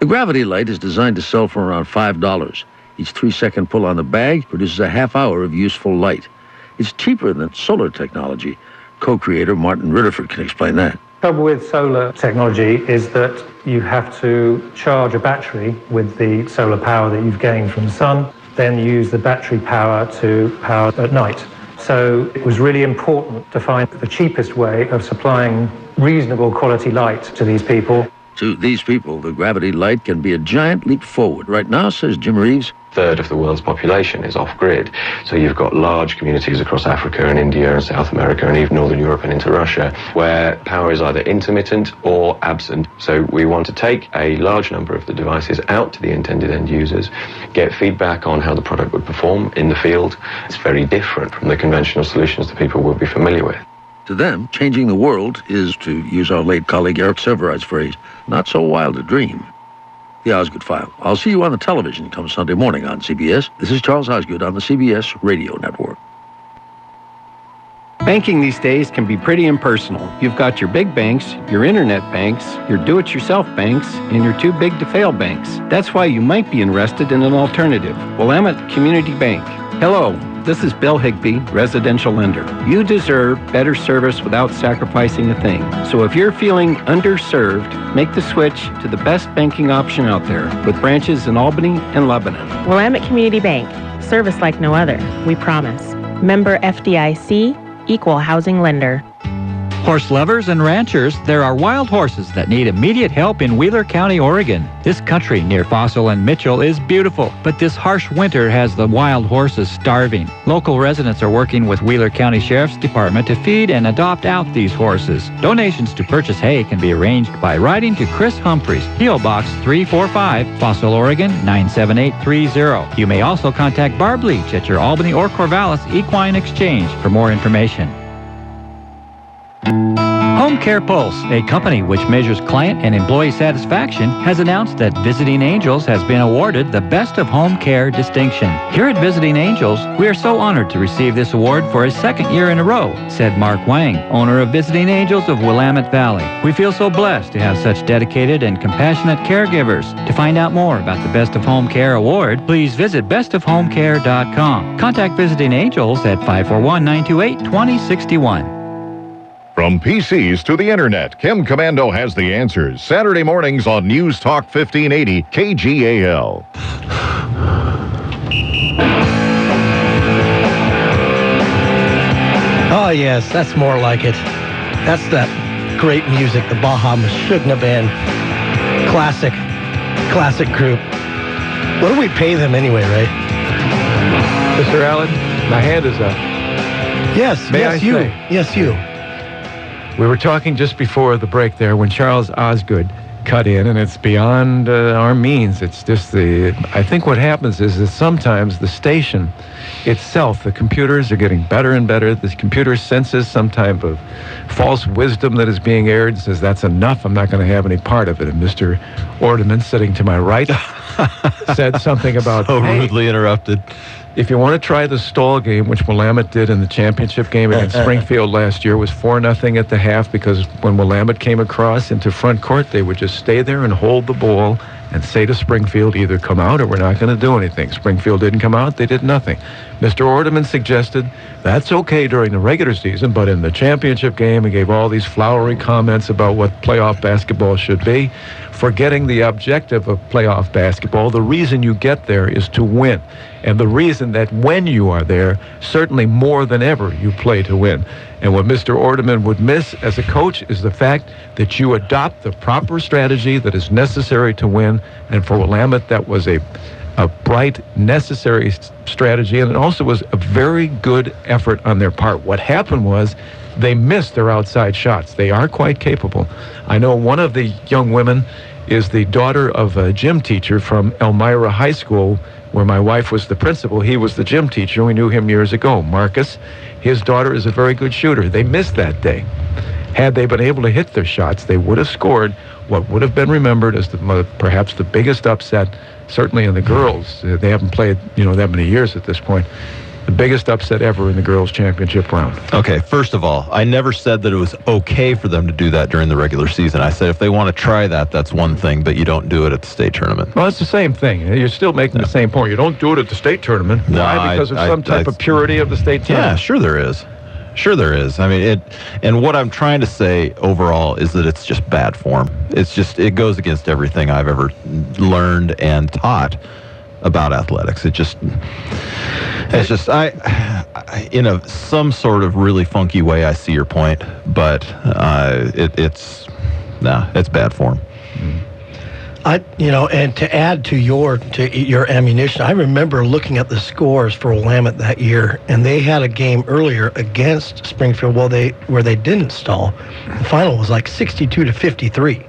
Speaker 11: The Gravity Light is designed to sell for around $5. Each 3-second pull on the bag produces a half hour of useful light. It's cheaper than solar technology. Co-creator Martin Ritterford can explain that.
Speaker 13: The trouble with solar technology is that you have to charge a battery with the solar power that you've gained from the sun, then use the battery power to power at night. So it was really important to find the cheapest way of supplying reasonable quality light to these people.
Speaker 11: To these people, the Gravity Light can be a giant leap forward. Right now, says Jim Reeves,
Speaker 12: A third of the world's population is off-grid. So you've got large communities across Africa and India and South America and even Northern Europe and into Russia where power is either intermittent or absent. So we want to take a large number of the devices out to the intended end users, get feedback on how the product would perform in the field. It's very different from the conventional solutions that people will be familiar with.
Speaker 11: to them, changing the world is, to use our late colleague Eric Sevareid's phrase, not so wild a dream. The Osgood File. I'll see you on the television come Sunday morning on CBS. This is Charles Osgood on the CBS Radio Network.
Speaker 14: Banking these days can be pretty impersonal. You've got your big banks, your internet banks, your do-it-yourself banks, and your too big to fail banks. That's why you might be interested in an alternative. Willamette Community Bank. Hello, this is Bill Higbee, residential lender. You deserve better service without sacrificing a thing. So if you're feeling underserved, make the switch to the best banking option out there with branches in Albany and Lebanon.
Speaker 15: Willamette Community Bank. Service like no other. We promise. Member FDIC. Equal housing lender.
Speaker 16: Horse lovers and ranchers, there are wild horses that need immediate help in Wheeler County, Oregon. This country near Fossil and Mitchell is beautiful, but this harsh winter has the wild horses starving. Local residents are working with Wheeler County Sheriff's Department to feed and adopt out these horses. Donations to purchase hay can be arranged by writing to Chris Humphreys, P.O. Box 345, Fossil, Oregon 97830. You may also contact Barb Leach at your Albany or Corvallis Equine Exchange for more information. Home Care Pulse, a company which measures client and employee satisfaction, has announced that Visiting Angels has been awarded the Best of Home Care distinction. Here at Visiting Angels, we are so honored to receive this award for a second year in a row, said Mark Wang, owner of Visiting Angels of Willamette Valley. We feel so blessed to have such dedicated and compassionate caregivers. To find out more about the Best of Home Care award, please visit bestofhomecare.com. Contact Visiting Angels at 541-928-2061.
Speaker 1: From PCs to the internet, Kim Commando has the answers. Saturday mornings on News Talk 1580 KGAL.
Speaker 4: Oh, yes, that's more like it. That's that great music, the Baja Mashugna Band. Classic group. What do we pay them anyway, Ray?
Speaker 2: Mr. Allen, my hand is up.
Speaker 4: Yes, Yes, you.
Speaker 2: We were talking just before the break there when Charles Osgood cut in, and it's beyond our means. It's just I think what happens is that sometimes the station itself, the computers are getting better and better. The computer senses some type of false wisdom that is being aired and says, that's enough, I'm not going to have any part of it. And Mr. Ordeman, sitting to my right, said something about,
Speaker 3: so rudely interrupted.
Speaker 2: If you want to try the stall game, which Willamette did in the championship game against Springfield last year, was 4-0 at the half, because when Willamette came across into front court, they would just stay there and hold the ball and say to Springfield, either come out or we're not going to do anything. Springfield didn't come out, they did nothing. Mr. Ordeman suggested that's okay during the regular season, but in the championship game, he gave all these flowery comments about what playoff basketball should be, forgetting the objective of playoff basketball. The reason you get there is to win. And the reason that when you are there, certainly more than ever, you play to win. And what Mr. Ordeman would miss as a coach is the fact that you adopt the proper strategy that is necessary to win. And for Willamette, that was a bright, necessary strategy. And it also was a very good effort on their part. What happened was they missed their outside shots. They are quite capable. I know one of the young women is the daughter of a gym teacher from Elmira High School, where my wife was the principal. He was the gym teacher. We knew him years ago. Marcus, his daughter is a very good shooter. They missed that day. Had they been able to hit their shots, they would have scored what would have been remembered as perhaps the biggest upset, certainly in the girls. They haven't played, that many years at this point. The biggest upset ever in the girls' championship round.
Speaker 3: Okay, first of all, I never said that it was okay for them to do that during the regular season. I said if they want to try that, that's one thing, but you don't do it at the state tournament.
Speaker 2: Well, it's the same thing. You're still making the same point. You don't do it at the state tournament.
Speaker 3: No,
Speaker 2: why? Because of some type of purity of the state tournament?
Speaker 3: Yeah, sure there is. Sure there is. I mean, and what I'm trying to say overall is that it's just bad form. It goes against everything I've ever learned and taught about athletics. In some sort of really funky way, I see your point, but it's bad form.
Speaker 4: And to add to your ammunition, I remember looking at the scores for Willamette that year, and they had a game earlier against Springfield where they didn't stall. The final was like 62-53.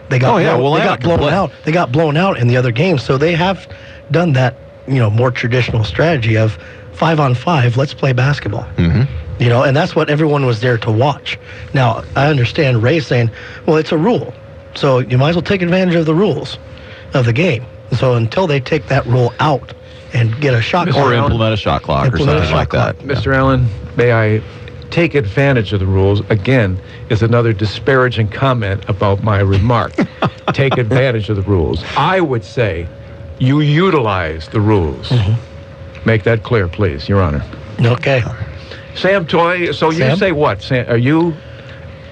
Speaker 4: They got blown out. They got blown out in the other games, so they have done that, more traditional strategy of 5-on-5. Let's play basketball. Mm-hmm. And that's what everyone was there to watch. Now I understand Ray saying, well, it's a rule. So you might as well take advantage of the rules of the game. So until they take that rule out and get a shot clock.
Speaker 3: Or implement a shot clock or something like that.
Speaker 2: Mr. Allen, may I take advantage of the rules? Again, is another disparaging comment about my remark. Take advantage of the rules. I would say you utilize the rules. Mm-hmm. Make that clear, please, Your Honor.
Speaker 4: Okay.
Speaker 2: Sam Toy, so Sam? You say what? Sam, are you...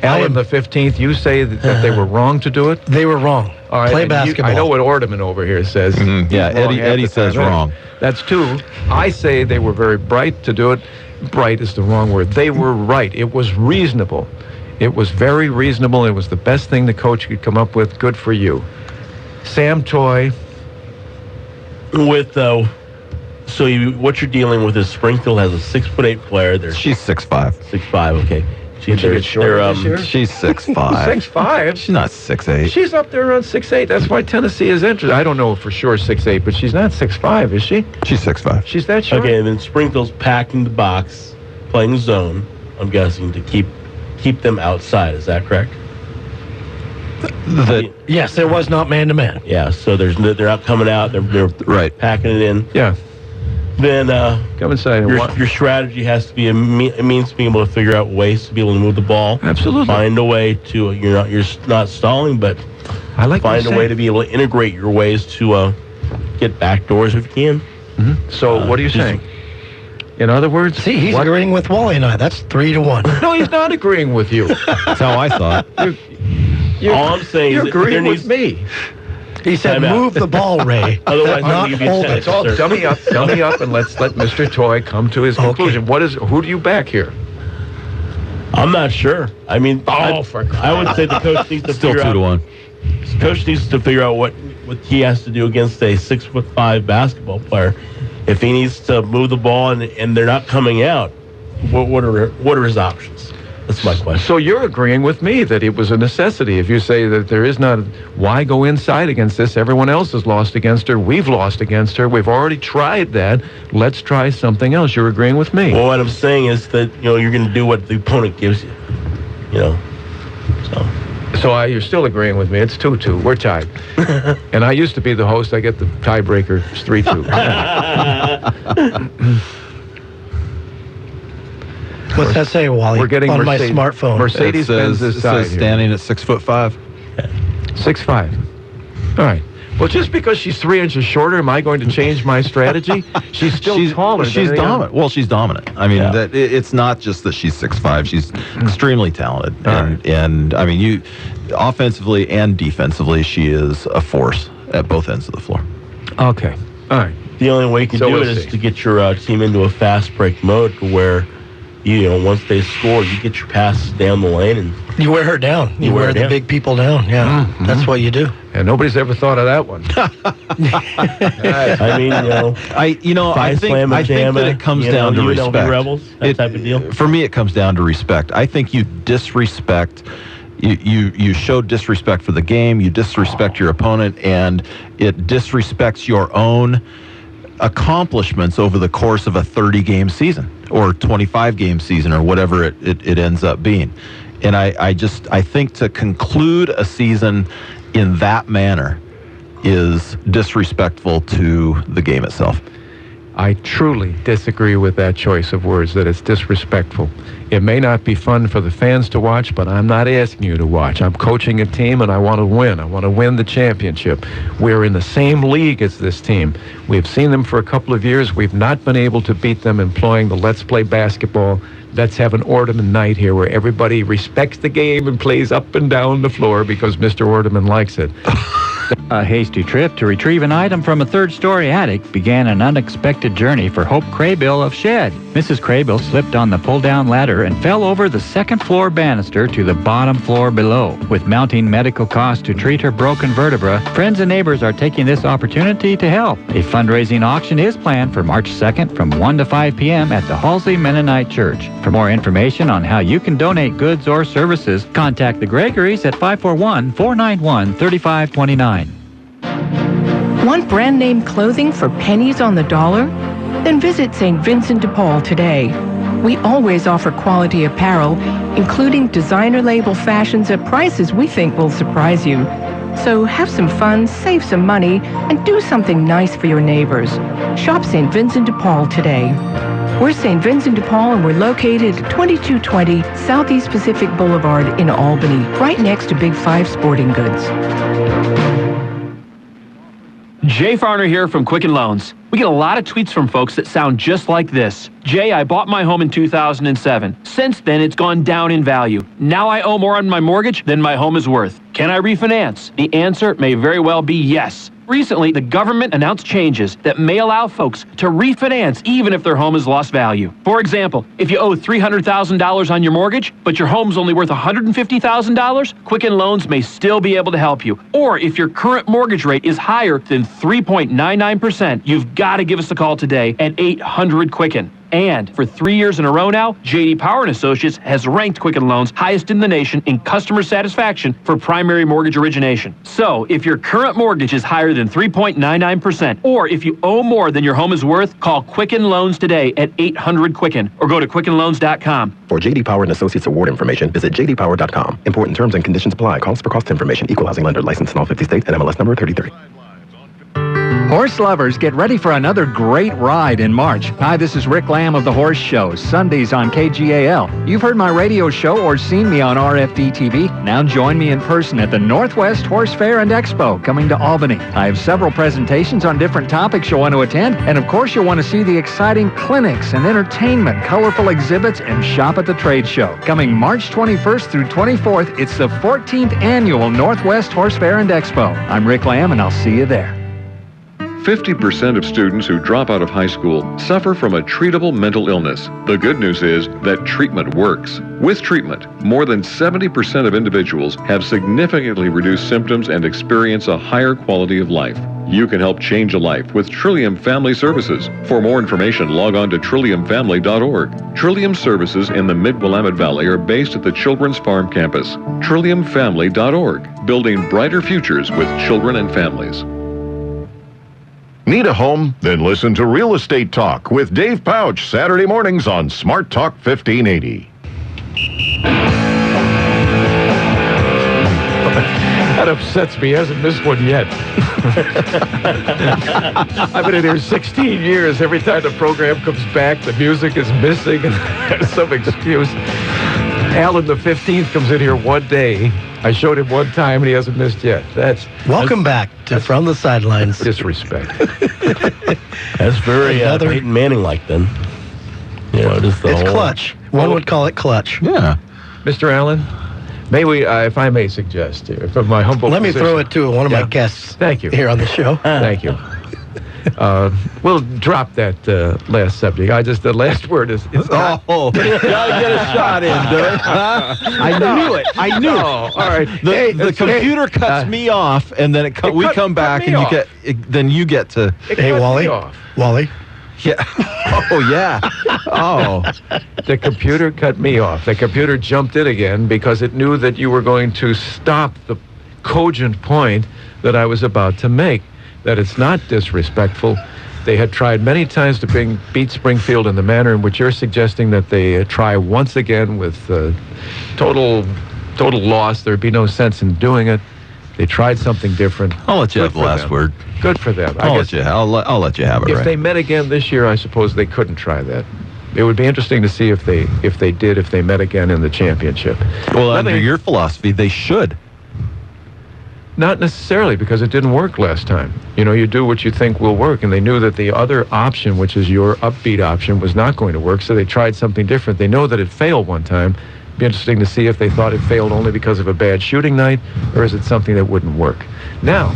Speaker 2: Alan, the 15th, you say that they were wrong to do it?
Speaker 4: They were wrong.
Speaker 2: All right,
Speaker 4: play basketball.
Speaker 2: I know what Ordeman over here says.
Speaker 3: Mm-hmm. Yeah, Eddie says wrong.
Speaker 2: That's two. I say they were very bright to do it. Bright is the wrong word. They were right. It was reasonable. It was very reasonable. It was the best thing the coach could come up with. Good for you. Sam Toy.
Speaker 5: What you're dealing with is Springfield has a 6'8" player.
Speaker 3: She's 6'5".
Speaker 5: 6'5", okay.
Speaker 2: She's 6'5".
Speaker 3: She's
Speaker 2: 6'5".
Speaker 3: She's not 6'8".
Speaker 2: She's up there around 6'8". That's why Tennessee is interested. I don't know for sure 6'8", but she's not 6'5", is she?
Speaker 3: She's 6'5".
Speaker 2: She's that short?
Speaker 5: Okay, and then Springfield's packing the box, playing zone, I'm guessing, to keep them outside. Is that correct?
Speaker 4: Yes, there was not man-to-man.
Speaker 5: Yeah, so they're not coming out. They're
Speaker 3: right
Speaker 5: packing it in.
Speaker 2: Yeah.
Speaker 5: Then
Speaker 2: come inside.
Speaker 5: Your strategy has to be a means to be able to figure out ways to be able to move the ball.
Speaker 2: Absolutely.
Speaker 5: Find a way to you're not stalling, but find a way to be able to integrate your ways to get back doors if you can.
Speaker 2: Mm-hmm. So what are you saying? In other words,
Speaker 4: see, he's agreeing with Wally and I. That's 3-1.
Speaker 2: No, he's not agreeing with you.
Speaker 3: That's how I thought.
Speaker 5: All I'm saying
Speaker 2: you're
Speaker 5: is
Speaker 2: agreeing with me.
Speaker 4: He said, "Move the ball, Ray.
Speaker 5: Otherwise,
Speaker 4: not hold it."
Speaker 2: It's all dummy up, and let's let Mr. Toy come to his conclusion. Who do you back here?
Speaker 5: I'm not sure. I mean, I would say the coach needs to
Speaker 3: still
Speaker 5: figure
Speaker 3: 2-1.
Speaker 5: The coach needs to figure out what he has to do against a 6'5" basketball player. If he needs to move the ball and they're not coming out, what are his options? That's my question.
Speaker 2: So you're agreeing with me that it was a necessity. If you say that there is not, why go inside against this? Everyone else has lost against her. We've lost against her. We've already tried that. Let's try something else. You're agreeing with me.
Speaker 5: Well, what I'm saying is that you're going to do what the opponent gives you.
Speaker 2: So you're still agreeing with me. It's 2-2. We're tied. And I used to be the host. I get the tiebreaker. It's 3-2.
Speaker 4: What's that say, Wally?
Speaker 2: We're getting
Speaker 4: on my smartphone.
Speaker 2: Mercedes-Benz is
Speaker 3: standing at 6'5".
Speaker 2: 6'5". All right. Well, just because she's 3 inches shorter, am I going to change my strategy? She's taller.
Speaker 3: She's dominant. Well, she's dominant. I mean, it's not just that she's 6'5". She's extremely talented, and I mean, offensively and defensively, she is a force at both ends of the floor.
Speaker 2: Okay. All right.
Speaker 5: The only way you can do it is to get your team into a fast break mode to where, once they score, you get your passes down the lane and
Speaker 4: you wear her down. You wear the big people down. Yeah, that's what you do.
Speaker 2: And nobody's ever thought of that one.
Speaker 5: I mean,
Speaker 3: I think that it comes down to respect.
Speaker 5: Rebels, that type of deal.
Speaker 3: For me, it comes down to respect. I think you disrespect. You show disrespect for the game. You disrespect your opponent, and it disrespects your own accomplishments over the course of a 30-game season or 25-game season or whatever it ends up being. And I think to conclude a season in that manner is disrespectful to the game itself.
Speaker 2: I truly disagree with that choice of words, that it's disrespectful. It may not be fun for the fans to watch, but I'm not asking you to watch. I'm coaching a team, and I want to win. I want to win the championship. We're in the same league as this team. We've seen them for a couple of years. We've not been able to beat them employing the let's play basketball. Let's have an Ordeman night here where everybody respects the game and plays up and down the floor because Mr. Ordeman likes it.
Speaker 16: A hasty trip to retrieve an item from a third-story attic began an unexpected journey for Hope Craybill of Shed. Mrs. Craybill slipped on the pull-down ladder and fell over the second-floor banister to the bottom floor below. With mounting medical costs to treat her broken vertebra, friends and neighbors are taking this opportunity to help. A fundraising auction is planned for March 2nd from 1 to 5 p.m. at the Halsey Mennonite Church. For more information on how you can donate goods or services, contact the Gregorys at 541-491-3529.
Speaker 17: Want brand name clothing for pennies on the dollar? Then visit St. Vincent de Paul today. We always offer quality apparel, including designer label fashions at prices we think will surprise you. So have some fun, save some money, and do something nice for your neighbors. Shop St. Vincent de Paul today. We're St. Vincent de Paul, and we're located at 2220 Southeast Pacific Boulevard in Albany, right next to Big 5 Sporting Goods.
Speaker 18: Jay Farner here from Quicken Loans. We get a lot of tweets from folks that sound just like this. Jay, I bought my home in 2007. Since then, it's gone down in value. Now I owe more on my mortgage than my home is worth. Can I refinance? The answer may very well be yes. Recently, the government announced changes that may allow folks to refinance even if their home has lost value. For example, if you owe $300,000 on your mortgage, but your home's only worth $150,000, Quicken Loans may still be able to help you. Or if your current mortgage rate is higher than 3.99%, you've got to give us a call today at 800-QUICKEN. And for 3 years in a row now, J.D. Power & Associates has ranked Quicken Loans highest in the nation in customer satisfaction for primary mortgage origination. So if your current mortgage is higher than 3.99%, or if you owe more than your home is worth, call Quicken Loans today at 800-QUICKEN or go to QuickenLoans.com.
Speaker 19: For J.D. Power & Associates award information, visit jdpower.com. Important terms and conditions apply. Calls for cost information. Equal housing lender. Licensed in all 50 states and MLS number 3030.
Speaker 16: Horse lovers, get ready for another great ride in March. Hi, this is Rick Lamb of The Horse Show, Sundays on KGAL. You've heard my radio show or seen me on RFD TV. Now join me in person at the Northwest Horse Fair and Expo coming to Albany. I have several presentations on different topics you'll want to attend, and of course you'll want to see the exciting clinics and entertainment, colorful exhibits, and shop at the trade show. Coming March 21st through 24th, it's the 14th annual Northwest Horse Fair and Expo. I'm Rick Lamb, and I'll see you there.
Speaker 20: 50% of students who drop out of high school suffer from a treatable mental illness. The good news is that treatment works. With treatment, more than 70% of individuals have significantly reduced symptoms and experience a higher quality of life. You can help change a life with Trillium Family Services. For more information, log on to trilliumfamily.org. Trillium Services in the Mid-Willamette Valley are based at the Children's Farm campus. trilliumfamily.org, building brighter futures with children and families.
Speaker 21: Need a home? Then listen to Real Estate Talk with Dave Pouch, Saturday mornings on Smart Talk 1580.
Speaker 2: That upsets me. He hasn't missed one yet. I've been in here 16 years. Every time the program comes back, the music is missing and there's some excuse. Alan the 15th comes in here one day. I showed him one time and he hasn't missed yet.
Speaker 4: Welcome back to From the Sidelines.
Speaker 2: Disrespect.
Speaker 5: That's very Peyton Manning-like then. You know, just
Speaker 4: it's clutch. One would call it clutch.
Speaker 3: Yeah.
Speaker 2: Mr. Allen, may we, if I may suggest, from my humble
Speaker 4: Let
Speaker 2: position,
Speaker 4: me throw it to one of my guests.
Speaker 2: Thank you.
Speaker 4: Here on the show.
Speaker 2: Thank you. We'll drop that last subject. The last word is...
Speaker 3: gotta get a shot in, Dirk. I knew it. I knew it.
Speaker 2: All right.
Speaker 3: The computer cuts me off, and then we come back, and you get to...
Speaker 4: Hey, Wally. Wally.
Speaker 3: Yeah. Oh, yeah. Oh.
Speaker 2: The computer cut me off. The computer jumped in again because it knew that you were going to stop the cogent point that I was about to make, that it's not disrespectful they had tried many times to beat Springfield in the manner in which you're suggesting that they try once again with total loss. There'd be no sense in doing it. They tried something different.
Speaker 3: I'll let you have the last word.
Speaker 2: Good for them.
Speaker 3: I'll let you have it.
Speaker 2: If they met again this year, I suppose they couldn't try that. It would be interesting to see if they met again in the championship.
Speaker 3: Well, under your philosophy, they should.
Speaker 2: Not necessarily, because it didn't work last time. You do what you think will work, and they knew that the other option, which is your upbeat option, was not going to work, so they tried something different. They know that it failed one time. It'd be interesting to see if they thought it failed only because of a bad shooting night, or is it something that wouldn't work. Now,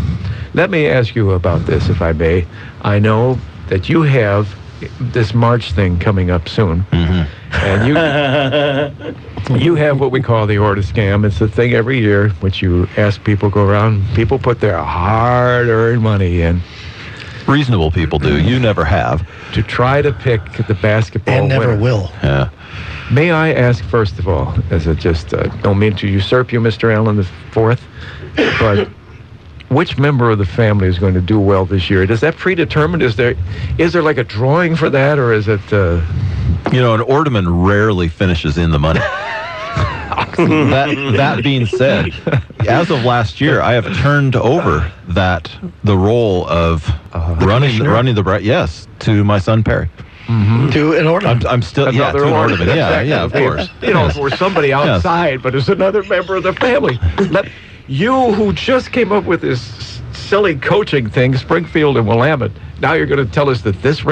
Speaker 2: let me ask you about this, if I may. I know that you have this March thing coming up soon, and you have what we call the order scam. It's a thing every year which you ask people go around. People put their hard-earned money in.
Speaker 3: Reasonable people do. You never have.
Speaker 2: To try to pick the basketball
Speaker 4: and never
Speaker 2: winner.
Speaker 4: will.
Speaker 3: Yeah.
Speaker 2: May I ask, first of all, as a just don't mean to usurp you, Mr. Allen the Fourth, but which member of the family is going to do well this year? Is that predetermined? Is there like a drawing for that, or is it?
Speaker 3: An ornament rarely finishes in the money. That being said, as of last year, I have turned over the role of running the to my son Perry.
Speaker 2: Mm-hmm.
Speaker 4: To an ornament.
Speaker 3: I'm still to an ornament. Yeah, of course.
Speaker 2: Or somebody outside, but it's another member of the family. You who just came up with this silly coaching thing, Springfield and Willamette, now you're going to tell us that this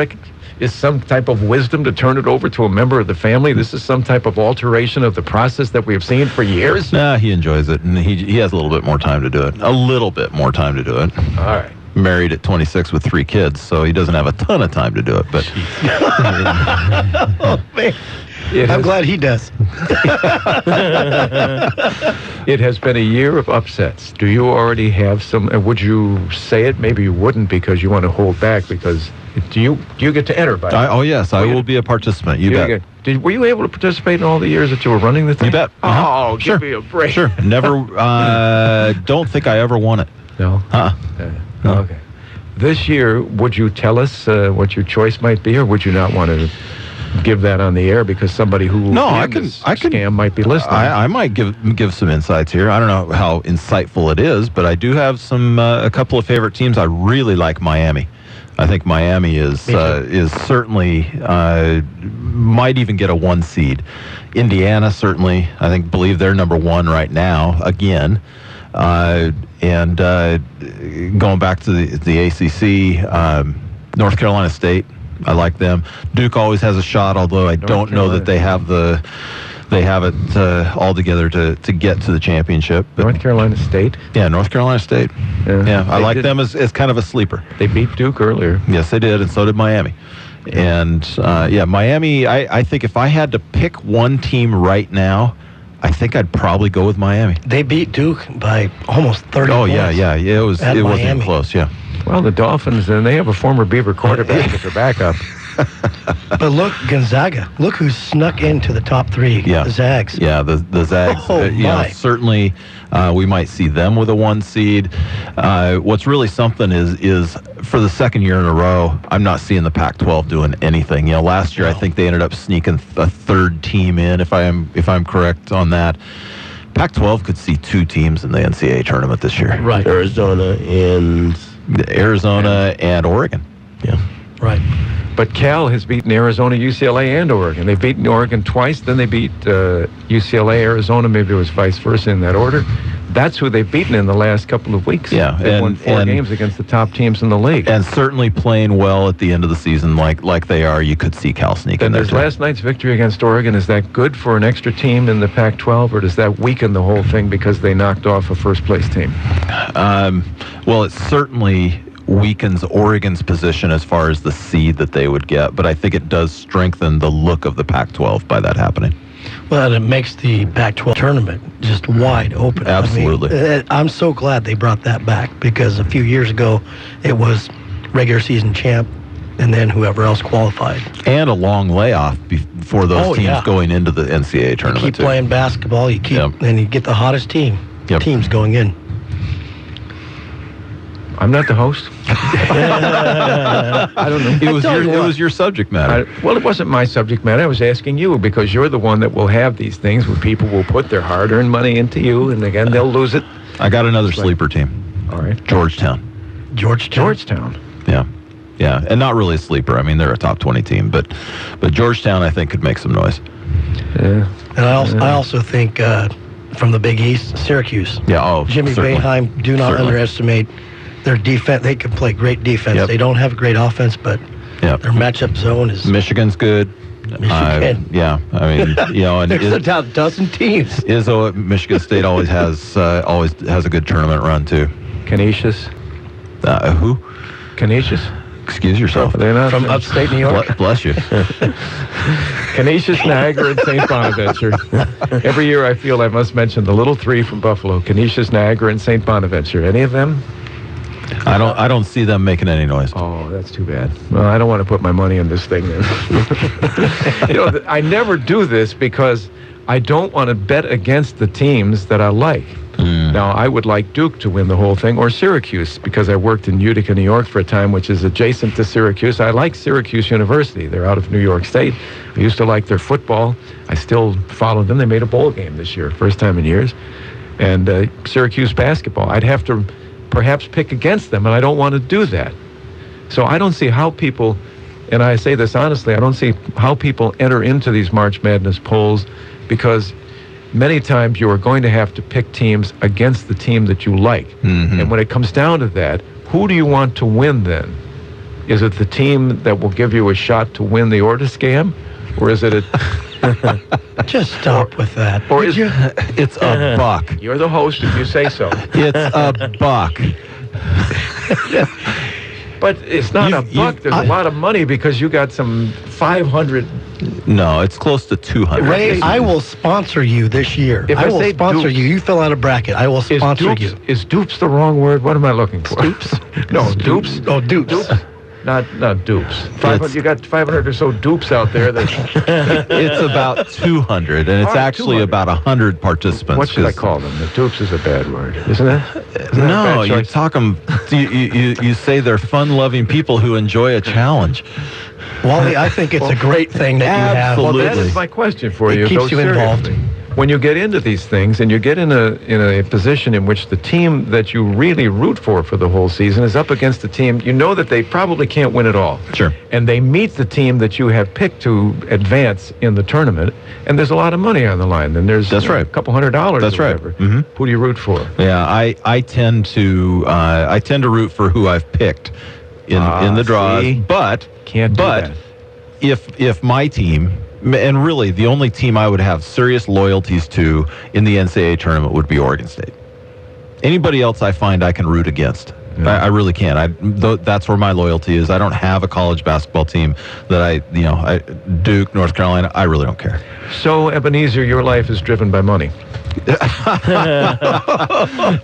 Speaker 2: is some type of wisdom to turn it over to a member of the family? This is some type of alteration of the process that we have seen for years?
Speaker 3: Nah, he enjoys it, and he has a little bit more time to do it. A little bit more time to do it.
Speaker 2: All right.
Speaker 3: Married at 26 with 3 kids, so he doesn't have a ton of time to do it, but...
Speaker 4: Oh, man. I'm glad he does.
Speaker 2: It has been a year of upsets. Do you already have some? Would you say it? Maybe you wouldn't because you want to hold back. Because do you get to enter?
Speaker 3: Oh yes, I will be a participant. You bet.
Speaker 2: Were you able to participate in all the years that you were running the thing?
Speaker 3: You bet.
Speaker 2: Oh,
Speaker 3: sure.
Speaker 2: Give me a break.
Speaker 3: Sure. Never. Don't think I ever won it.
Speaker 2: No.
Speaker 3: No.
Speaker 2: Okay. This year, would you tell us what your choice might be, or would you not want to give that on the air because somebody who scam might be listening?
Speaker 3: I might give some insights here. I don't know how insightful it is, but I do have a couple of favorite teams. I really like Miami. I think Miami is certainly might even get a 1 seed. Indiana certainly, believe they're number 1 right now again. And going back to the ACC, North Carolina State, I like them. Duke always has a shot, although I don't know that they have it all together to get to the championship. But
Speaker 2: North Carolina State?
Speaker 3: Yeah, North Carolina State. Yeah, I like them as kind of a sleeper.
Speaker 2: They beat Duke earlier.
Speaker 3: Yes, they did, and so did Miami. And Miami, I think if I had to pick one team right now, I think I'd probably go with Miami.
Speaker 4: They beat Duke by almost 30
Speaker 3: points.
Speaker 4: Oh,
Speaker 3: yeah. It wasn't close, yeah.
Speaker 2: Well, the Dolphins, and they have a former Beaver quarterback as their backup.
Speaker 4: But look, Gonzaga. Look who snuck into the top 3.
Speaker 3: Yeah.
Speaker 4: The Zags.
Speaker 3: Yeah, the Zags.
Speaker 4: My.
Speaker 3: Certainly we might see them with a 1 seed. What's really something is for the second year in a row, I'm not seeing the Pac-12 doing anything. Last year I think they ended up sneaking a 3rd team in, if I'm correct on that. Pac-12 could see 2 teams in the NCAA tournament this year.
Speaker 5: Right. Arizona
Speaker 3: and Oregon.
Speaker 4: Yeah. Right.
Speaker 2: But Cal has beaten Arizona, UCLA, and Oregon. They've beaten Oregon twice, then they beat UCLA, Arizona. Maybe it was vice versa in that order. That's who they've beaten in the last couple of weeks.
Speaker 3: Yeah,
Speaker 2: They've won 4 games against the top teams in the league.
Speaker 3: And certainly playing well at the end of the season like they are. You could see Cal sneak in there.
Speaker 2: And does last night's victory against Oregon, is that good for an extra team in the Pac-12, or does that weaken the whole thing because they knocked off a first-place team?
Speaker 3: Well, it certainly weakens Oregon's position as far as the seed that they would get, but I think it does strengthen the look of the Pac-12 by that happening.
Speaker 4: Well, it makes the Pac-12 tournament just wide open.
Speaker 3: Absolutely.
Speaker 4: I'm so glad they brought that back, because a few years ago it was regular season champ and then whoever else qualified.
Speaker 3: And a long layoff for those teams going into the NCAA tournament.
Speaker 4: You keep playing basketball, and you get the hottest teams going in.
Speaker 2: I'm not the host. I don't know.
Speaker 3: It was your subject matter.
Speaker 2: Well, it wasn't my subject matter. I was asking you because you're the one that will have these things where people will put their hard-earned money into you, and again, they'll lose it.
Speaker 3: I got another sleeper team.
Speaker 2: All right.
Speaker 3: Georgetown. Yeah. Yeah, and not really a sleeper. I mean, they're a top 20 team, but Georgetown, I think, could make some noise.
Speaker 2: Yeah.
Speaker 4: And I also think from the Big East, Syracuse.
Speaker 3: Yeah,
Speaker 4: Jimmy Boeheim, do not underestimate their defense. They can play great defense.
Speaker 3: Yep.
Speaker 4: They don't have a great offense, but their matchup zone is...
Speaker 3: Michigan's good.
Speaker 4: Michigan.
Speaker 3: Yeah, I mean, and
Speaker 4: there's about a dozen teams.
Speaker 3: Izzo at Michigan State always has a good tournament run, too.
Speaker 2: Canisius.
Speaker 3: Who?
Speaker 2: Canisius.
Speaker 3: Excuse yourself.
Speaker 2: They're not
Speaker 4: from upstate New York.
Speaker 3: Bless you.
Speaker 2: Canisius, Niagara, and St. Bonaventure. Every year I feel I must mention the little three from Buffalo: Canisius, Niagara, and St. Bonaventure. Any of them?
Speaker 3: I don't see them making any noise.
Speaker 2: Oh, that's too bad. Well, I don't want to put my money on this thing then. I never do this because I don't want to bet against the teams that I like. Now, I would like Duke to win the whole thing, or Syracuse, because I worked in Utica, New York for a time, which is adjacent to Syracuse. I like Syracuse University. They're out of New York State. I used to like their football. I still follow them. They made a bowl game this year, first time in years. And Syracuse basketball, I'd have to perhaps pick against them, and I don't want to do that. So I don't see how people, and I say this honestly, I don't see how people enter into these March Madness polls, because many times you are going to have to pick teams against the team that you like. Mm-hmm. And when it comes down to that, who do you want to win then? Is it the team that will give you a shot to win the Ortis game? Or is it a...
Speaker 4: Just stop with that.
Speaker 2: Or is
Speaker 3: it's a buck.
Speaker 2: You're the host if you say so.
Speaker 3: It's a buck.
Speaker 2: But it's not a buck. There's a lot of money because you got some 500...
Speaker 3: No, it's close to 200.
Speaker 4: Ray, I will sponsor you this year.
Speaker 2: If
Speaker 4: I will
Speaker 2: say
Speaker 4: sponsor
Speaker 2: dupes,
Speaker 4: you fill out a bracket. I will sponsor you.
Speaker 2: Is dupes the wrong word? What am I looking for?
Speaker 4: Dupes?
Speaker 2: No, dupes?
Speaker 4: Oh, dupes.
Speaker 2: Not dupes. You got 500 or so dupes out there.
Speaker 3: It's about 200, and it's actually 200. About 100 participants.
Speaker 2: What should I call them? The dupes is a bad word, isn't it?
Speaker 3: No, you talk them. You say they're fun-loving people who enjoy a challenge.
Speaker 4: Wally, I think it's a great thing that you have.
Speaker 2: Well, that is my question for you.
Speaker 4: It keeps you involved.
Speaker 2: When you get into these things and you get in a position in which the team that you really root for the whole season is up against a team, you know that they probably can't win it all.
Speaker 3: Sure.
Speaker 2: And they meet the team that you have picked to advance in the tournament, and there's a lot of money on the line. Then there's
Speaker 3: right.
Speaker 2: A couple $100.
Speaker 3: That's
Speaker 2: or
Speaker 3: right.
Speaker 2: Whatever.
Speaker 3: Mm-hmm.
Speaker 2: Who do you root for?
Speaker 3: Yeah, I tend to root for who I've picked in the draws.
Speaker 2: See?
Speaker 3: But
Speaker 2: can't do that.
Speaker 3: If my team, and really the only team I would have serious loyalties to in the NCAA tournament would be Oregon State. Anybody else I find I can root against. Yeah. I really can't. That's where my loyalty is. I don't have a college basketball team that Duke, North Carolina, I really don't care.
Speaker 2: So, Ebenezer, your life is driven by money.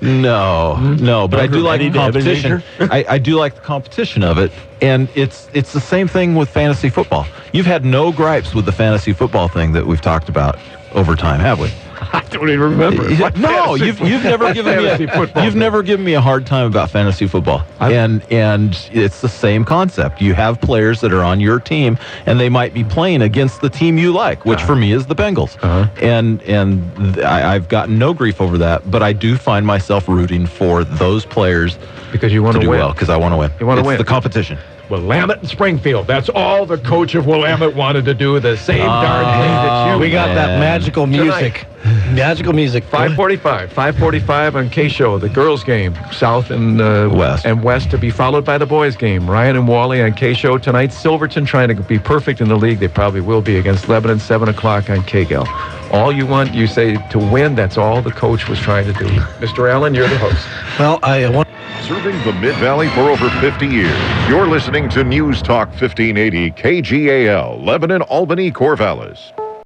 Speaker 3: No, but I do like the competition. I do like the competition of it, and it's the same thing with fantasy football. You've had no gripes with the fantasy football thing that we've talked about over time, have we?
Speaker 2: I don't even remember.
Speaker 3: No, you've never given me a hard time about fantasy football, and it's the same concept. You have players that are on your team, and they might be playing against the team you like, which for me is the Bengals. And I've gotten no grief over that, but I do find myself rooting for those players
Speaker 2: because you want to
Speaker 3: do
Speaker 2: win.
Speaker 3: Well, because I want to win.
Speaker 2: You want to win.
Speaker 3: It's the competition.
Speaker 2: Willamette and Springfield. That's all the coach of Willamette wanted to do. The same darn thing that you.
Speaker 4: We got that magical music. Magical music.
Speaker 2: 5:45 on K-Show. The girls' game, South and West, to be followed by the boys' game. Ryan and Wally on K-Show tonight. Silverton trying to be perfect in the league. They probably will be against Lebanon. 7 o'clock on KGAL. All you want, you say, to win. That's all the coach was trying to do. Mr. Allen, you're the host.
Speaker 4: Well, I want.
Speaker 21: Serving the Mid-Valley for over 50 years. You're listening to News Talk 1580 KGAL, Lebanon, Albany, Corvallis.